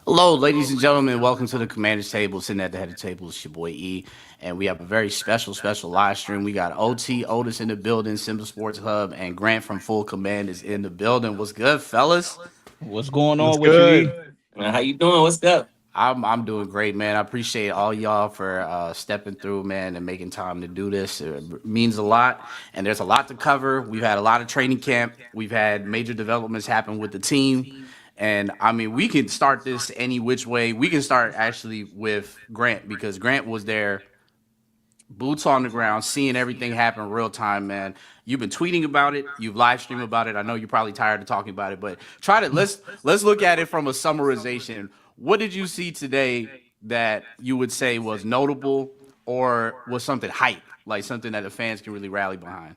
Hello, ladies and gentlemen. Welcome to the Commander's Table. Sitting at the head of the table is your boy E, and we have a very special live stream. We got OT Otis in the building, Simba Sports Hub, and Grant from Full Command is in the building. What's good, fellas? What's going What's on with you, good? E? How you doing? What's up? I'm doing great, man. I appreciate all y'all for stepping through, man, and making time to do this. It means a lot, and there's a lot to cover. We've had a lot of training camp. We've had major developments happen with the team. And I mean, we can start this any which way. We can start actually with Grant because Grant was there, boots on the ground, seeing everything happen real time, man. You've been tweeting about it, you've live streamed about it. I know you're probably tired of talking about it, but try to let's look at it from a summarization. What did you see today that you would say was notable or was something hype, like something that the fans can really rally behind?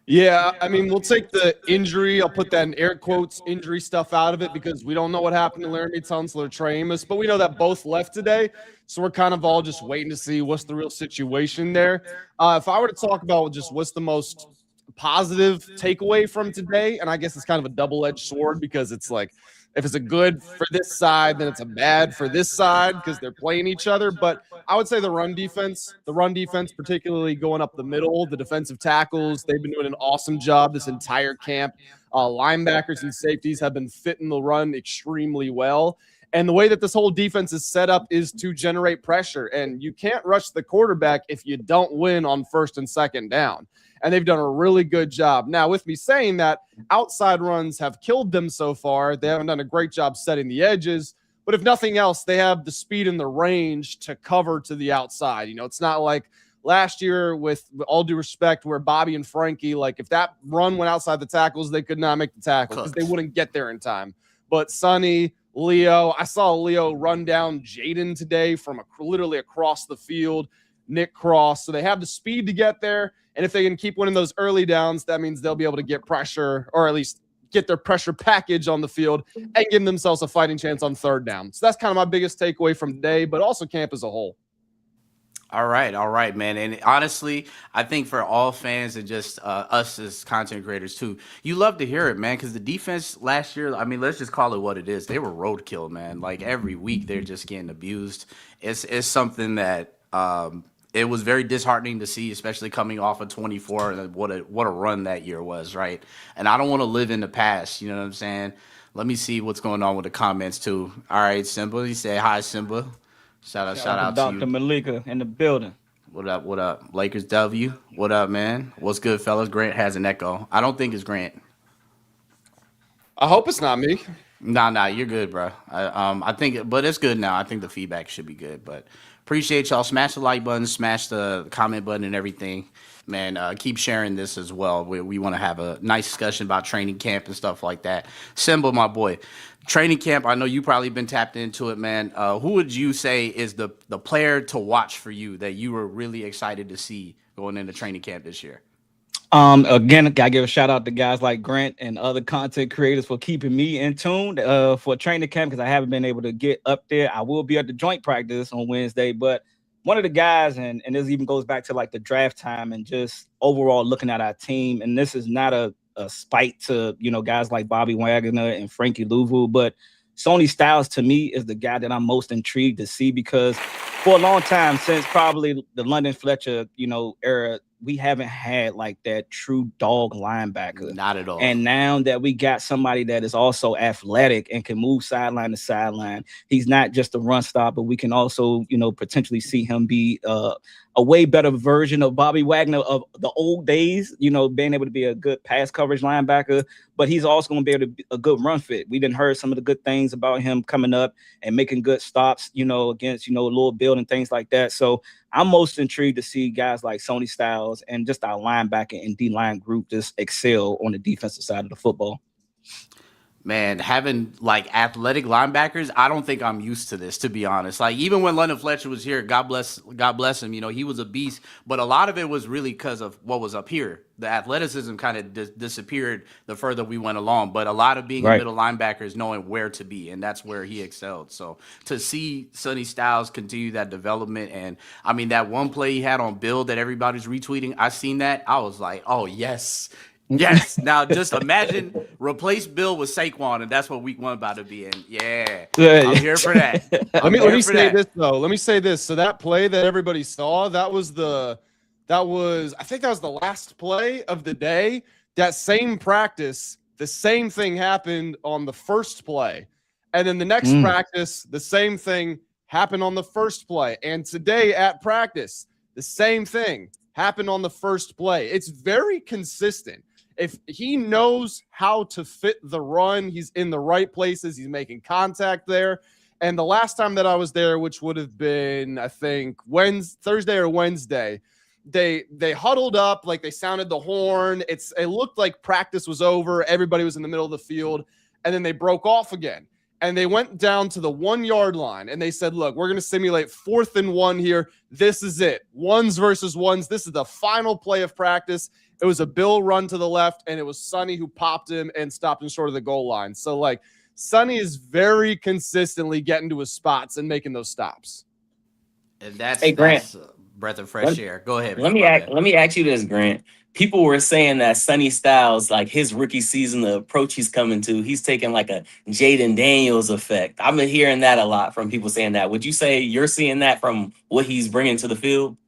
Yeah, I mean, we'll take the injury. I'll put that in air quotes, injury stuff out of it because we don't know what happened to Laramie Tunsil or Trey Amos, but we know that both left today. So we're kind of all just waiting to see what's the real situation there. If I were to talk about just what's the most positive takeaway from today, and I guess it's kind of a double-edged sword because it's like if it's a good for this side, then it's a bad for this side because they're playing each other. But I would say the run defense, particularly going up the middle, the defensive tackles, they've been doing an awesome job this entire camp. Linebackers and safeties have been fitting the run extremely well. And the way that this whole defense is set up is to generate pressure. And you can't rush the quarterback if you don't win on first and second down. And they've done a really good job. Now, with me saying that, outside runs have killed them so far. They haven't done a great job setting the edges. But if nothing else, they have the speed and the range to cover to the outside. You know, it's not like last year, with all due respect, where Bobby and Frankie, like if that run went outside the tackles, they could not make the tackle because they wouldn't get there in time. But Sonny, Leo, I saw Leo run down Jaden today from literally across the field, Nick Cross. So they have the speed to get there. And if they can keep winning those early downs, that means they'll be able to get pressure or at least get their pressure package on the field and give themselves a fighting chance on third down. So that's kind of my biggest takeaway from today, but also camp as a whole. All right, man. And honestly, I think for all fans and just us as content creators too, you love to hear it, man. Because the defense last year, I mean, let's just call it what it is. They were roadkill, man. Like every week, they're just getting abused. It's something that it was very disheartening to see, especially coming off of 24 and what a run that year was, right? And I don't want to live in the past. You know what I'm saying? Let me see what's going on with the comments too. All right, Simba. You say hi, Simba. Shout out to Dr. you. Malika in the building. What up? What up? Lakers W. What up, man? What's good, fellas? Grant has an echo. I don't think it's Grant. I hope it's not me. Nah, you're good, bro. I think, but it's good now. I think the feedback should be good. But appreciate y'all. Smash the like button, smash the comment button, and everything. Man, keep sharing this as well. We want to have a nice discussion about training camp and stuff like that. Simba, my boy, training camp. I know you probably been tapped into it, man. Who would you say is the player to watch for you that you were really excited to see going into training camp this year? Again, gotta give a shout out to guys like Grant and other content creators for keeping me in tune for training camp because I haven't been able to get up there. I will be at the joint practice on Wednesday, but one of the guys, and this even goes back to like the draft time and just overall looking at our team. And this is not a spite to guys like Bobby Wagner and Frankie Louvu, but Sony Styles to me is the guy that I'm most intrigued to see because for a long time, since probably the London Fletcher era, we haven't had like that true dog linebacker. Not at all. And now that we got somebody that is also athletic and can move sideline to sideline, he's not just a run stopper. We can also, potentially see him be a way better version of Bobby Wagner of the old days, being able to be a good pass coverage linebacker, but he's also going to be able to be a good run fit. We didn't heard some of the good things about him coming up and making good stops, against, Lord Bill and things like that. So I'm most intrigued to see guys like Sony Styles and just our linebacker and D-line group just excel on the defensive side of the football. Man, having like athletic linebackers, I don't think I'm used to this, to be honest. Like even when London Fletcher was here, God bless him, he was a beast. But a lot of it was really because of what was up here. The athleticism kind of disappeared the further we went along. But a lot of being a middle linebacker is knowing where to be, and that's where he excelled. So to see Sonny Styles continue that development, and I mean that one play he had on Bill that everybody's retweeting, I seen that. I was like, oh yes. Yes. Now just imagine replace Bill with Saquon, and that's what week 1 about to be in. Yeah. Yeah. I'm here for that. Let me say this though. Let me say this. So that play that everybody saw, I think that was the last play of the day. That same practice, the same thing happened on the first play. And then the next practice, the same thing happened on the first play. And today at practice, the same thing happened on the first play. It's very consistent. If he knows how to fit the run, he's in the right places, he's making contact there. And the last time that I was there, which would have been, I think, Thursday or Wednesday, they huddled up, like they sounded the horn. It looked like practice was over. Everybody was in the middle of the field. And then they broke off again. And they went down to the 1 yard line and they said, look, we're going to simulate 4th and 1 here. This is it. Ones versus ones. This is the final play of practice. It was a Bill run to the left, and it was Sonny who popped him and stopped him short of the goal line. So, like, Sonny is very consistently getting to his spots and making those stops. And that's, Hey, Grant. that's a breath of fresh air. Go ahead. Let me ask you this, Grant. People were saying that Sonny Styles, like his rookie season, the approach he's coming to, he's taking like a Jaden Daniels effect. I've been hearing that a lot from people saying that. Would you say you're seeing that from what he's bringing to the field?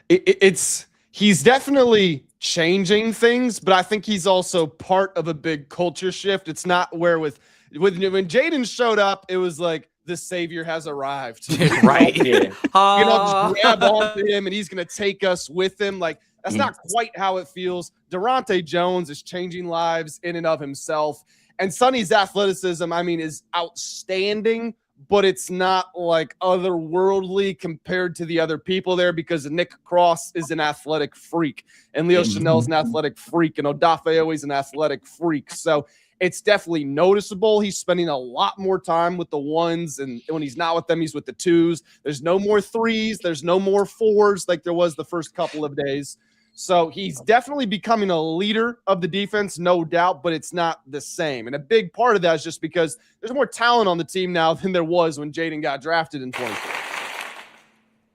He's definitely changing things, but I think he's also part of a big culture shift. It's not where when Jaden showed up, it was like the savior has arrived. Right. Yeah. Just grab onto him and he's going to take us with him. Like, that's not quite how it feels. Durante Jones is changing lives in and of himself. And Sonny's athleticism, I mean, is outstanding, but it's not like otherworldly compared to the other people there because Nick Cross is an athletic freak and Leo Chanel's an athletic freak and Odafe Owe's an athletic freak. So it's definitely noticeable. He's spending a lot more time with the ones, and when he's not with them, he's with the twos. There's no more threes. There's no more fours like there was the first couple of days. So he's definitely becoming a leader of the defense, no doubt, but it's not the same. And a big part of that is just because there's more talent on the team now than there was when Jaden got drafted in 2020.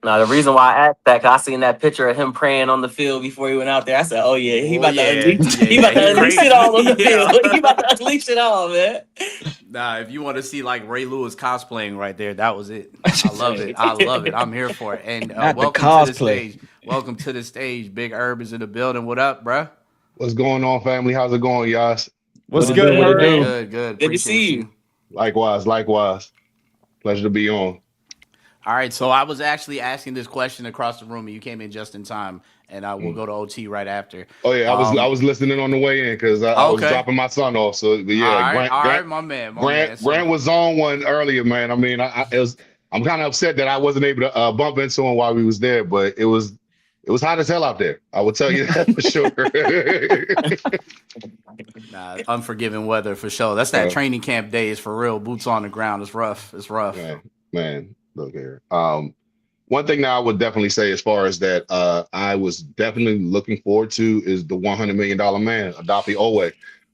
Now, the reason why I asked that, because I seen that picture of him praying on the field before he went out there. I said, oh, yeah, he about to unleash it all on the field. He about to unleash it all, man. Nah, if you want to see like Ray Lewis cosplaying right there, that was it. I love it. I love it. I'm here for it. And welcome to the stage. Welcome to the stage. Big Herb is in the building. What up, bruh? What's going on, family? How's it going, y'all? What's good, Herb? Good. Good to see you. Likewise. Pleasure to be on. All right, so I was actually asking this question across the room, and you came in just in time, and we'll go to OT right after. Oh yeah, I was listening on the way in because I was dropping my son off. So yeah, all right, my man. Grant was on one earlier, man. I mean, I'm kind of upset that I wasn't able to bump into him while we was there, but it was hot as hell out there. I will tell you that for sure. Nah, unforgiving weather for sure. That's that training camp day. Is for real. Boots on the ground. It's rough. Man. Look here. One thing that I would definitely say as far as that I was definitely looking forward to is the $100 million man, Odafe Owe.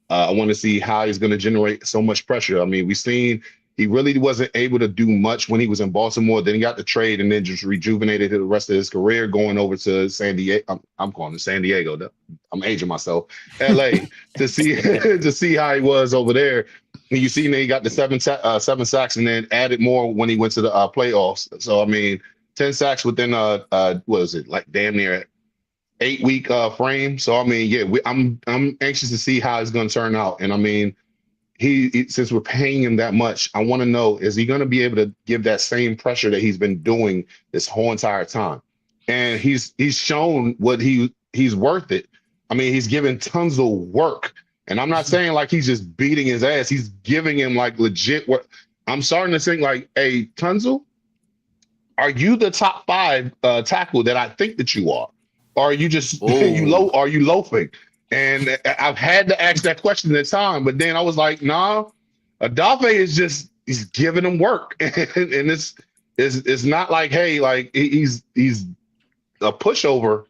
I want to see how he's going to generate so much pressure. I mean, we've seen he really wasn't able to do much when he was in Baltimore. Then he got the trade and then just rejuvenated the rest of his career going over to San Diego. I'm calling it San Diego. I'm aging myself. LA to see how he was over there. And you see, he got the seven sacks and then added more when he went to the playoffs. So I mean, 10 sacks within what is it, like damn near 8-week frame. So I mean, yeah, I'm anxious to see how it's going to turn out. And I mean, he since we're paying him that much, I want to know, is he going to be able to give that same pressure that he's been doing this whole entire time? And he's shown what he's worth it. I mean, he's given tons of work. And I'm not saying like he's just beating his ass. He's giving him like legit work. I'm starting to think like, hey, Tunzel, are you the top 5 tackle that I think that you are? Or are you just are you loafing? And I've had to ask that question at the time, but then I was like, nah, Odafe is he's giving him work. And it's not like, hey, like he's a pushover.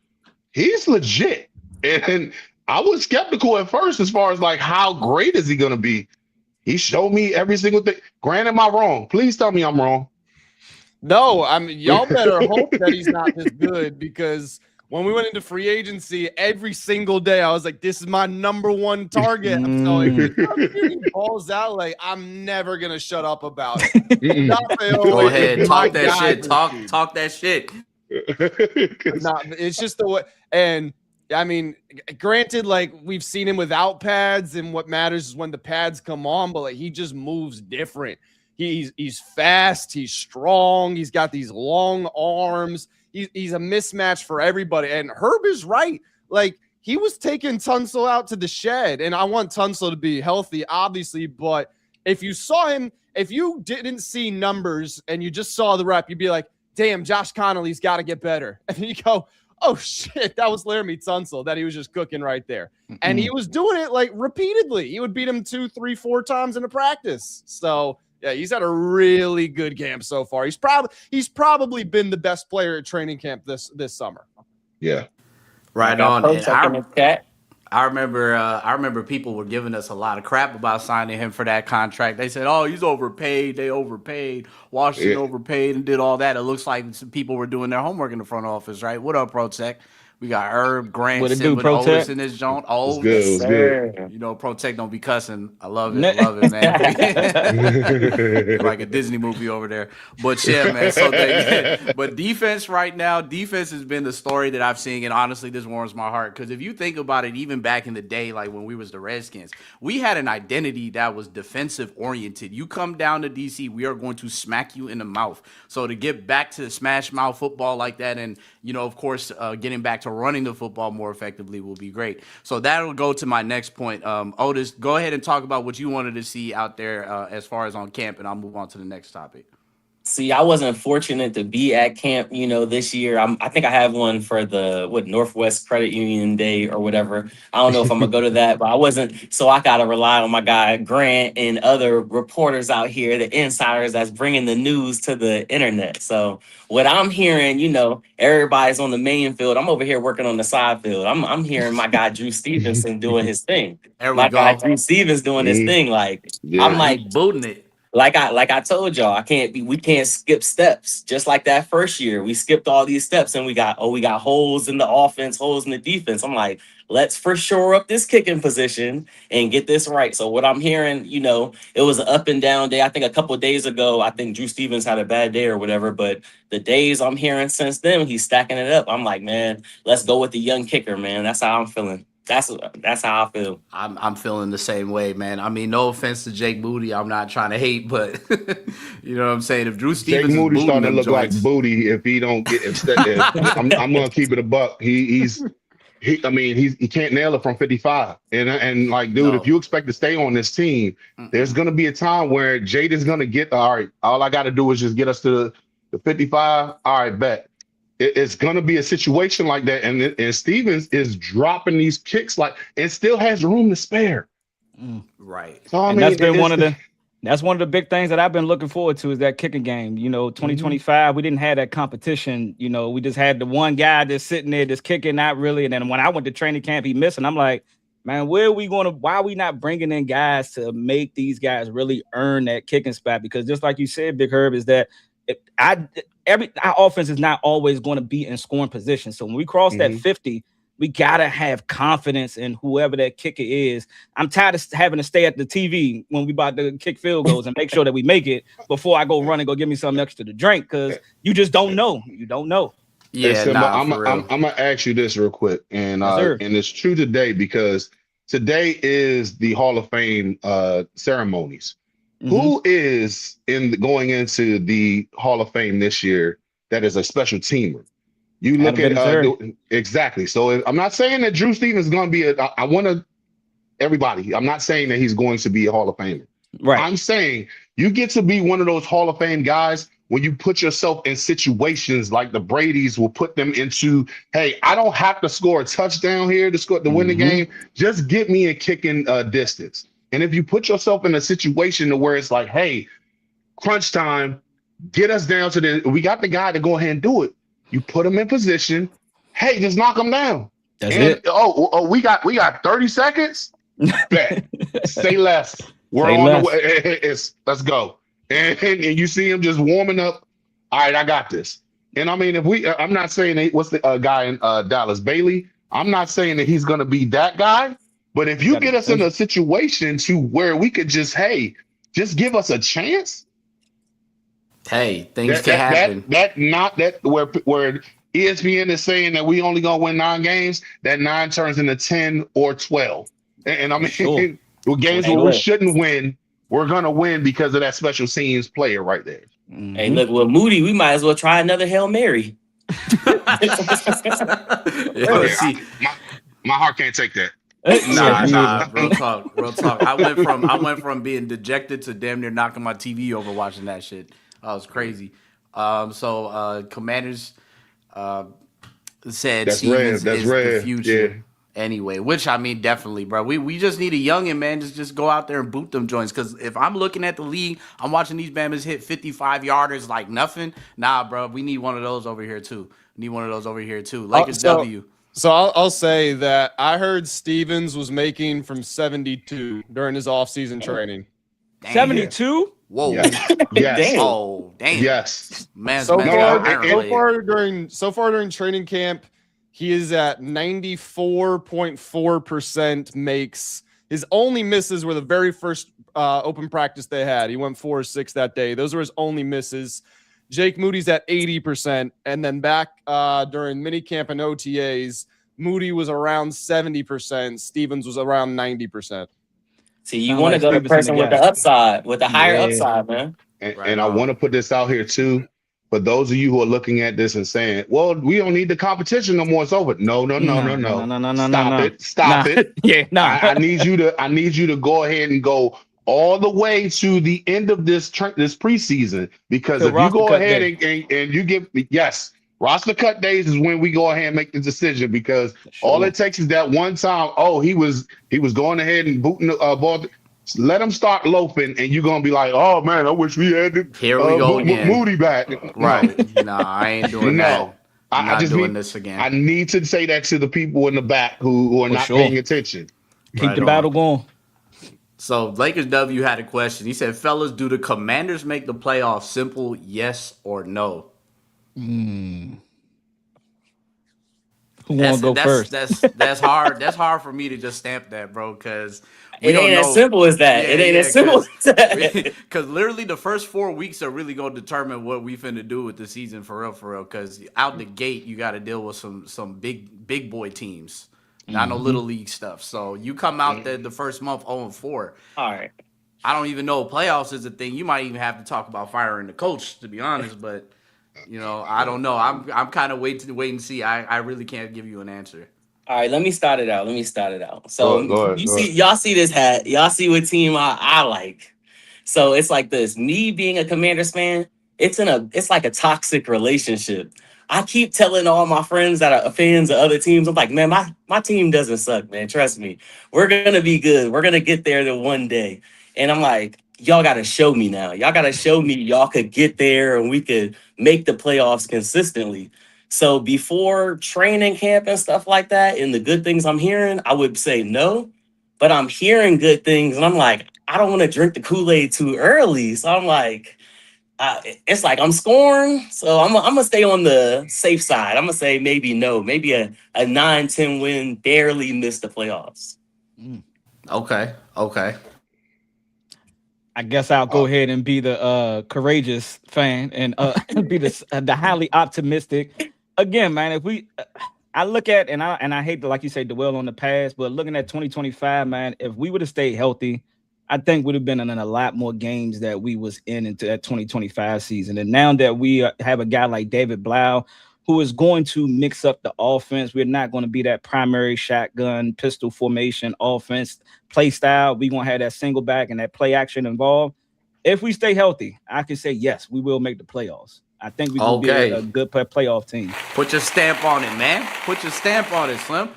He's legit. And I was skeptical at first as far as like, how great is he going to be? He showed me every single thing. Grant, am I wrong? Please tell me I'm wrong. No, y'all better hope that he's not this good because when we went into free agency, every single day I was like, this is my number one target. So if he starts shooting balls out, like, I'm never gonna shut up about it. Go ahead, talk that guy shit. this season. Talk that shit. It's just the way. And I mean, granted, like, we've seen him without pads, and what matters is when the pads come on, but like, he just moves different. He's fast, he's strong, he's got these long arms. He's a mismatch for everybody. And Herb is right. Like, he was taking Tunsil out to the shed, and I want Tunsil to be healthy, obviously, but if you saw him, if you didn't see numbers and you just saw the rep, you'd be like, damn, Josh Connolly's got to get better. And then you go, oh shit, that was Laramie Tunsil that he was just cooking right there. And he was doing it like repeatedly. He would beat him 2, 3, 4 times in a practice. So yeah, he's had a really good camp so far. He's probably been the best player at training camp this summer. Yeah. Right on. And I remember people were giving us a lot of crap about signing him for that contract. They said, "Oh, he's overpaid. They overpaid. Washington overpaid and did all that." It looks like some people were doing their homework in the front office, right? What up, Protech? We got Herb, Grant, What it do, Simon, Protech? Otis in this joint. Oh, It was good. you know, Protech don't be cussing. I love it. I love it, man. Like a Disney movie over there. But yeah, man. So but defense right now, defense has been the story that I've seen, and honestly, this warms my heart. Because if you think about it, even back in the day, like when we was the Redskins, we had an identity that was defensive oriented. You come down to DC, we are going to smack you in the mouth. So to get back to smash mouth football like that, and you know, of course, getting back to running the football more effectively will be great. So that'll go to my next point. Otis, go ahead and talk about what you wanted to see out there as far as on camp, and I'll move on to the next topic. See, I wasn't fortunate to be at camp, this year. I think I have one for the Northwest Credit Union Day or whatever. I don't know if I'm gonna go to that, but I wasn't. So I gotta rely on my guy Grant and other reporters out here, the insiders that's bringing the news to the internet. So what I'm hearing, everybody's on the main field. I'm over here working on the side field. I'm hearing my guy Drew Stevenson doing his thing. There we My go. guy Drew Stevens doing his thing. Like I'm like. Booting it. Like I told y'all, we can't skip steps. Just like that first year, we skipped all these steps and we got holes in the offense, holes in the defense. I'm like, let's for sure up this kicking position and get this right. So what I'm hearing, it was an up and down day. I think a couple of days ago, I think Drew Stevens had a bad day or whatever, but the days I'm hearing since then, he's stacking it up. I'm like, man, let's go with the young kicker, man. That's how I'm feeling. That's how I feel. I'm feeling the same way, man. I mean, no offense to Jake Moody, I'm not trying to hate, but you know what I'm saying. If Drew Stevens Jake Moody is starting to look joints, like booty if he don't get. I'm gonna keep it a buck. He can't nail it from 55. And like, dude, if you expect to stay on this team, there's gonna be a time where Jade is gonna get all right. All I got to do is just get us to the 55. All right, bet. It's going to be a situation like that. And Stevens is dropping these kicks and still has room to spare. Right. So, I mean, that's one of the big things that I've been looking forward to is that kicking game. 2025, we didn't have that competition. We just had the one guy that's sitting there just kicking, not really. And then when I went to training camp, he missed. And I'm like, man, why are we not bringing in guys to make these guys really earn that kicking spot? Because just like you said, Big Herb, is that our offense is not always going to be in scoring position. So when we cross that 50, we gotta have confidence in whoever that kicker is. I'm tired of having to stay at the TV when we about to kick field goals and make sure that we make it before I go run and go get me something extra to drink, because you just don't know. You don't know. Yeah, I'm gonna ask you this real quick, and and it's true today because today is the Hall of Fame ceremonies. Who is going into the Hall of Fame this year that is a special teamer? You look at exactly. So I'm not saying that Drew Stevens is going to be I want to everybody. I'm not saying that he's going to be a Hall of Famer. Right. I'm saying you get to be one of those Hall of Fame guys when you put yourself in situations like the Brady's will put them into. Hey, I don't have to score a touchdown here to win the game. Just get me a kicking distance. And if you put yourself in a situation where it's like, hey, crunch time, get us down to we got the guy to go ahead and do it. You put him in position. Hey, just knock him down. That's it. Oh, we got 30 seconds. Bet. Say less. We're on the way. Let's go. And you see him just warming up. All right, I got this. And I mean, I'm not saying what's the guy in Dallas, Bailey. I'm not saying that he's going to be that guy. But if you Got get it. us in a situation to where we could just give us a chance. Hey, things can happen. Not that where ESPN is saying that we only gonna win 9 games. That 9 turns into 10 or 12. And I For mean, sure. with games Hey, where we look. shouldn't win, we're gonna win because of that special teams player right there. Hey, Mhm. look. With Moody, we might as well try another Hail Mary. Yo, Yeah, see, my heart can't take that. Yeah, nah, yeah. real talk. I went from being dejected to damn near knocking my TV over watching that shit. That was crazy. Commanders said That's red. Stevens That's is the red. Yeah. future anyway, which I mean, definitely, bro. We just need a youngin', man. Just go out there and boot them joints. Because if I'm looking at the league, I'm watching these Bammers hit 55 yarders like nothing. Nah, bro, we need one of those over here too. Lakers W. So I'll say that I heard Stevens was making from 72 during his offseason training. Damn. 72? Whoa. Yes. Yes. Damn. Oh, damn. Yes. Man's So got far, iron so leg. so far during training camp, he is at 94.4% makes. His only misses were the very first open practice they had. He went 4 or 6 that day. Those were his only misses. Jake Moody's at 80%, and then back during minicamp and OTAs, Moody was around 70%. Stevens was around 90%. See, you Sound want to like go to Stevenson person with guy. the upside, with the higher Yeah. upside, man. And, Right and I on. want to put this out here too. For those of you who are looking at this and saying, well, we don't need the competition no more. It's over. No. No. Stop it. Stop Nah. it. Yeah, nah. I need you to go ahead and go all the way to the end of this preseason, because Till if you roster go cut ahead day. and you give roster cut days is when we go ahead and make the decision, because all Sure. it takes is that one time. Oh, he was going ahead and booting the ball. Let him start loafing, and you're gonna be like, "Oh man, I wish we had Here we go again. Moody back." Right. Nah, I ain't doing No. that. I'm I not just doing need this again. I need to say that to the people in the back who are For not sure. paying attention. Keep Right the on. battle going. So Lakers W had a question. He said, "Fellas, do the Commanders make the playoffs? Simple yes or no." Who want to go first? That's hard. That's hard for me to just stamp that, bro, because we It don't ain't know. as simple as that. It ain't as simple as that. Because literally the first 4 weeks are really going to determine what we finna do with the season for real. Because out the gate, you got to deal with some big boy teams, not no little league stuff. So you come out the first month 0-4. All right. I don't even know if playoffs is a thing. You might even have to talk about firing the coach, to be honest. But I don't know. I'm kind of wait and see. I really can't give you an answer. All right, let me start it out. So Go ahead. y'all see this hat. Y'all see what team I like. So it's like this. Me being a Commanders fan, it's like a toxic relationship. I keep telling all my friends that are fans of other teams, I'm like, man, my team doesn't suck, man. Trust me. We're gonna be good. We're gonna get there the one day. And I'm like, y'all gotta show me now. Y'all gotta show me y'all could get there and we could make the playoffs consistently. So before training camp and stuff like that, and the good things I'm hearing, I would say no. But I'm hearing good things, and I'm like, I don't want to drink the Kool-Aid too early. So I'm like, it's like I'm scoring. So I'm gonna stay on the safe side. I'm gonna say maybe no, maybe a 9-10 win, barely miss the playoffs. Okay. I guess I'll go ahead and be the courageous fan and be the highly optimistic. Again, man, if we I look at and I hate to, like you say, dwell on the past, but looking at 2025, man, if we would have stayed healthy, I think would have been in a lot more games that we was into that 2025 season. And now that we have a guy like David Blau, who is going to mix up the offense, we're not going to be that primary shotgun pistol formation offense play style. We're going to have that single back and that play action involved. If we stay healthy, I can say yes, we will make the playoffs. I think we will be a good playoff team. Put your stamp on it, man. Put your stamp on it, Slim.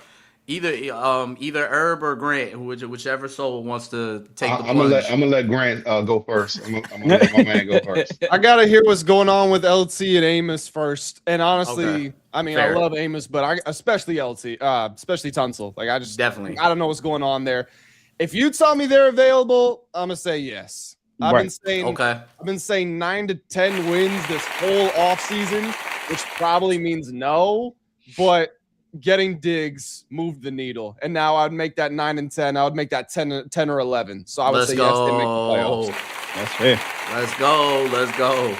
Either Herb or Grant, whichever soul wants to take the plunge. I'm gonna let Grant go first. I'm gonna let my man go first. I gotta hear what's going on with LT and Amos first. And honestly, Okay. I mean, Fair. I love Amos, but especially LT, especially Tunsil. Like Definitely. I don't know what's going on there. If you tell me they're available, I'm gonna say yes. I've been saying 9 to 10 wins this whole offseason. which probably means no, but getting Diggs moved the needle. And now I'd make that 9 and 10. I would make that 10 or 11. So I would say yes, they make the playoffs. That's fair. Let's go. Let's go.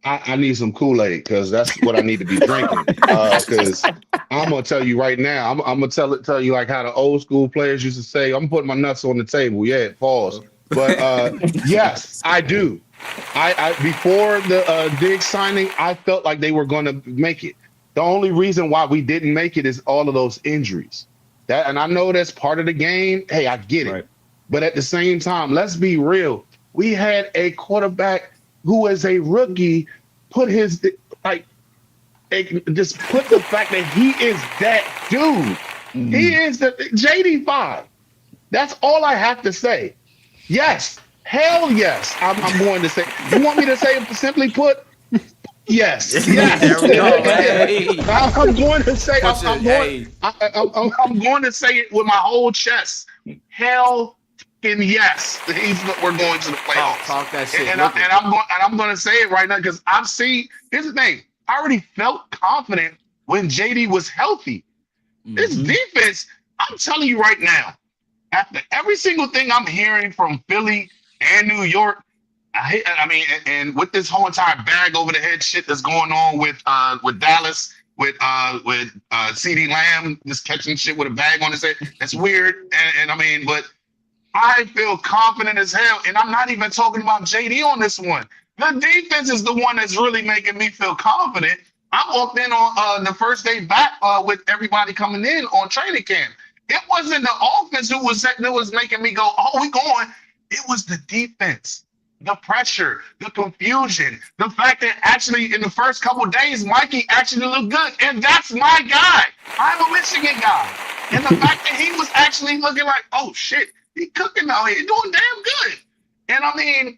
I need some Kool-Aid because that's what I need to be drinking. Because I'm gonna tell you right now, I'm gonna tell you like how the old school players used to say, I'm putting my nuts on the table. Yeah, pause. But yes, I do. I before the Diggs signing, I felt like they were gonna make it. The only reason why we didn't make it is all of those injuries. And I know that's part of the game. Hey, I get it. Right. But at the same time, let's be real. We had a quarterback who is a rookie, put his just put the fact that he is that dude. He is the JD5. That's all I have to say. Yes, hell yes. I'm going to say. You want me to say simply put? Yes. Yes. There we go. Hey. I'm going to say. Hey. I'm going to say it with my whole chest. Hell. And yes, we're going to the playoffs. Talk that shit. And I'm going to say it right now because I've seen. Here's the thing. I already felt confident when JD was healthy. This defense, I'm telling you right now, after every single thing I'm hearing from Philly and New York, I mean, and with this whole entire bag over the head shit that's going on with Dallas, with CeeDee Lamb just catching shit with a bag on his head, that's weird. And I mean, but I feel confident as hell, and I'm not even talking about JD on this one. The defense is the one that's really making me feel confident. I walked in on the first day back with everybody coming in on training camp. It wasn't the offense that was making me go, oh, we going. It was the defense, the pressure, the confusion, the fact that actually in the first couple of days, Mikey actually looked good, and that's my guy. I'm a Michigan guy. And the fact that he was actually looking like, oh, shit. He cooking out here. He doing damn good. And I mean,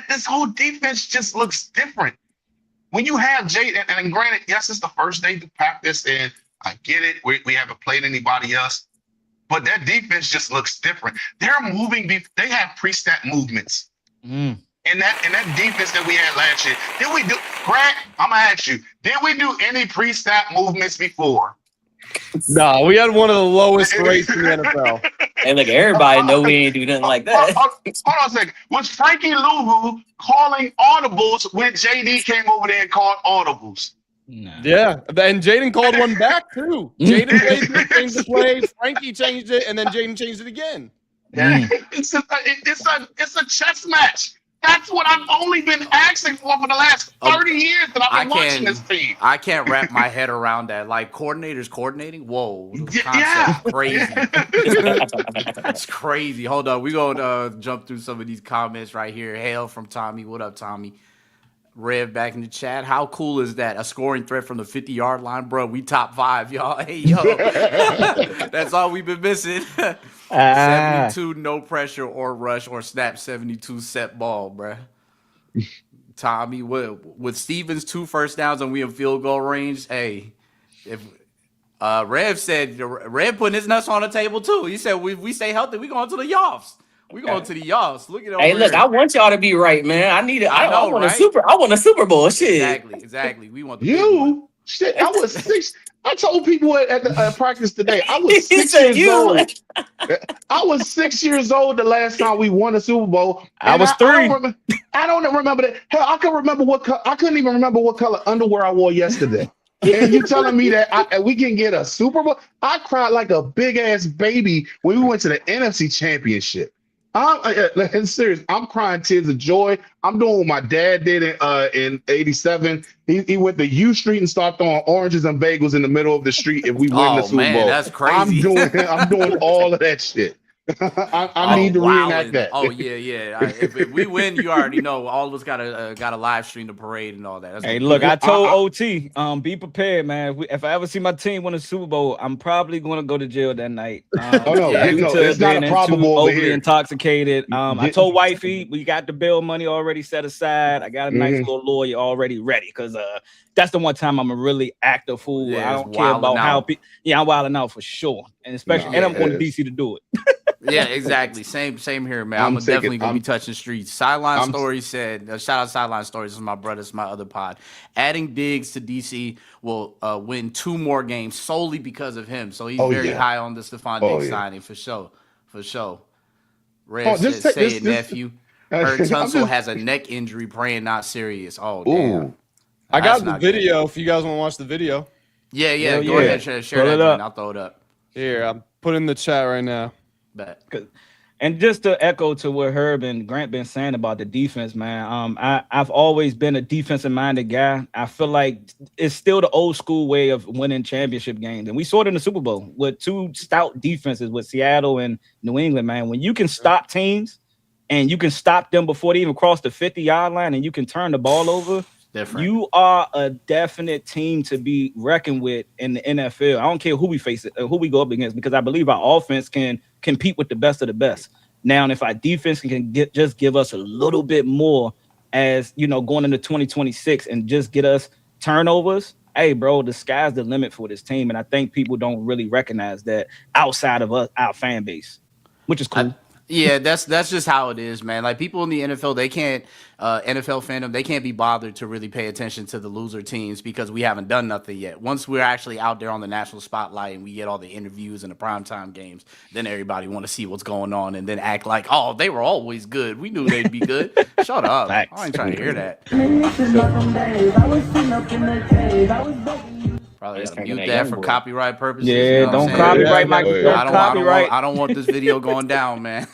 this whole defense just looks different. When you have Jay, and granted, yes, it's the first day to practice, and I get it. We haven't played anybody else. But that defense just looks different. They're moving. They have pre-snap movements. And that defense that we had last year, did we do, Grant, I'm going to ask you, did we do any pre-snap movements before? No, we had one of the lowest rates in the NFL. And look, everybody know we ain't do nothing like that. Hold on a second. Was Frankie Louvu calling audibles when JD came over there and called audibles? No. Yeah, and Jaden called one back too. Jaden changed the play, Frankie changed it, and then Jaden changed it again. It's a chess match. That's what I've only been asking for the last 30 years that I've been watching this team. I can't wrap my head around that. Like, coordinators coordinating? Whoa. Yeah. Crazy. It's crazy. Hold on. We're going to jump through some of these comments right here. Hail from Tommy. What up, Tommy? Rev back in the chat. How cool is that? A scoring threat from the 50-yard line, bro. We top 5, y'all. Hey, yo. That's all we've been missing. 72 no pressure or rush or snap 72 set ball, bro. Tommy, with Stevens 2 first downs and we in field goal range, hey, if Rev said Rev putting his nuts on the table too. He said we stay healthy, we going to the Yoffs. We going to the Yoffs. Look at Hey, look, I want y'all to be right, man. I need it. I want a Super Bowl. Shit. Exactly. We want the big one. Shit. I was 6. I told people at the practice today, I was 6 years old. I was 6 years old the last time we won a Super Bowl. I was 3. I don't remember that. Hell, I couldn't even remember what color underwear I wore yesterday. And you telling me that we can get a Super Bowl? I cried like a big ass baby when we went to the NFC Championship. I'm serious. I'm crying tears of joy. I'm doing what my dad did in '87. He went to U Street and started throwing oranges and bagels in the middle of the street if we win the Super Bowl. That's crazy. I'm doing all of that shit. I need to reenact that. Oh yeah. If we win, you already know. All of us got a live stream the parade and all that. That's hey, look, I told OT, be prepared, man. If I ever see my team win a Super Bowl, I'm probably going to go to jail that night. It's not a probable over overly here. Intoxicated. I told wifey we got the bail money already set aside. I got a nice little lawyer already ready because that's the one time I'm a really active fool. Yeah, I don't care about how people. Yeah, I'm wilding out for sure. and especially, Nah, and I'm going to it's- DC to do it. Yeah, exactly. Same here, man. I'm I'm definitely taking- gonna be I'm- touching streets. Sideline I'm- Stories said, shout out Sideline Stories. This is my brother. This is my other pod. Adding Diggs to DC will win 2 more games solely because of him. So he's Oh, very yeah. high on the Stefon Oh, Diggs yeah. signing for sure. For sure. Rev Oh, said, just take say this- it, this- nephew. I'm Heard Tunsil just- has a neck injury, praying not serious. Oh, damn. Ooh. I That's got the not good. video if you guys want to watch the video. Yeah, Hell go yeah. ahead. Share Pull that it joint. up. I'll throw it up. Here, I'm putting in the chat right now. Bet. And just to echo to what Herb and Grant been saying about the defense, man. I've always been a defensive minded guy. I feel like it's still the old school way of winning championship games, and we saw it in the Super Bowl with 2 stout defenses with Seattle and New England. Man, when you can stop teams and you can stop them before they even cross the 50-yard line, and you can turn the ball over. Different. You are a definite team to be reckoned with in the NFL. I don't care who we face it, who we go up against, because I believe our offense can compete with the best of the best. Now, and if our defense can just give us a little bit more, as you know, going into 2026, and just get us turnovers, hey, bro, the sky's the limit for this team. And I think people don't really recognize that outside of us, our fan base, which is cool. Yeah, that's just how it is, man. Like people in the NFL, they can't NFL fandom, they can't be bothered to really pay attention to the loser teams because we haven't done nothing yet. Once we're actually out there on the national spotlight and we get all the interviews and the primetime games, then everybody want to see what's going on and then act like, oh, they were always good. We knew they'd be good. Shut up. Facts. I ain't trying to hear that. Probably Just gotta thinking mute that that young for boy. copyright purposes. Yeah, you know what don't I'm saying? copyright my Oh, yeah. don't I copyright. don't want this video going down, man.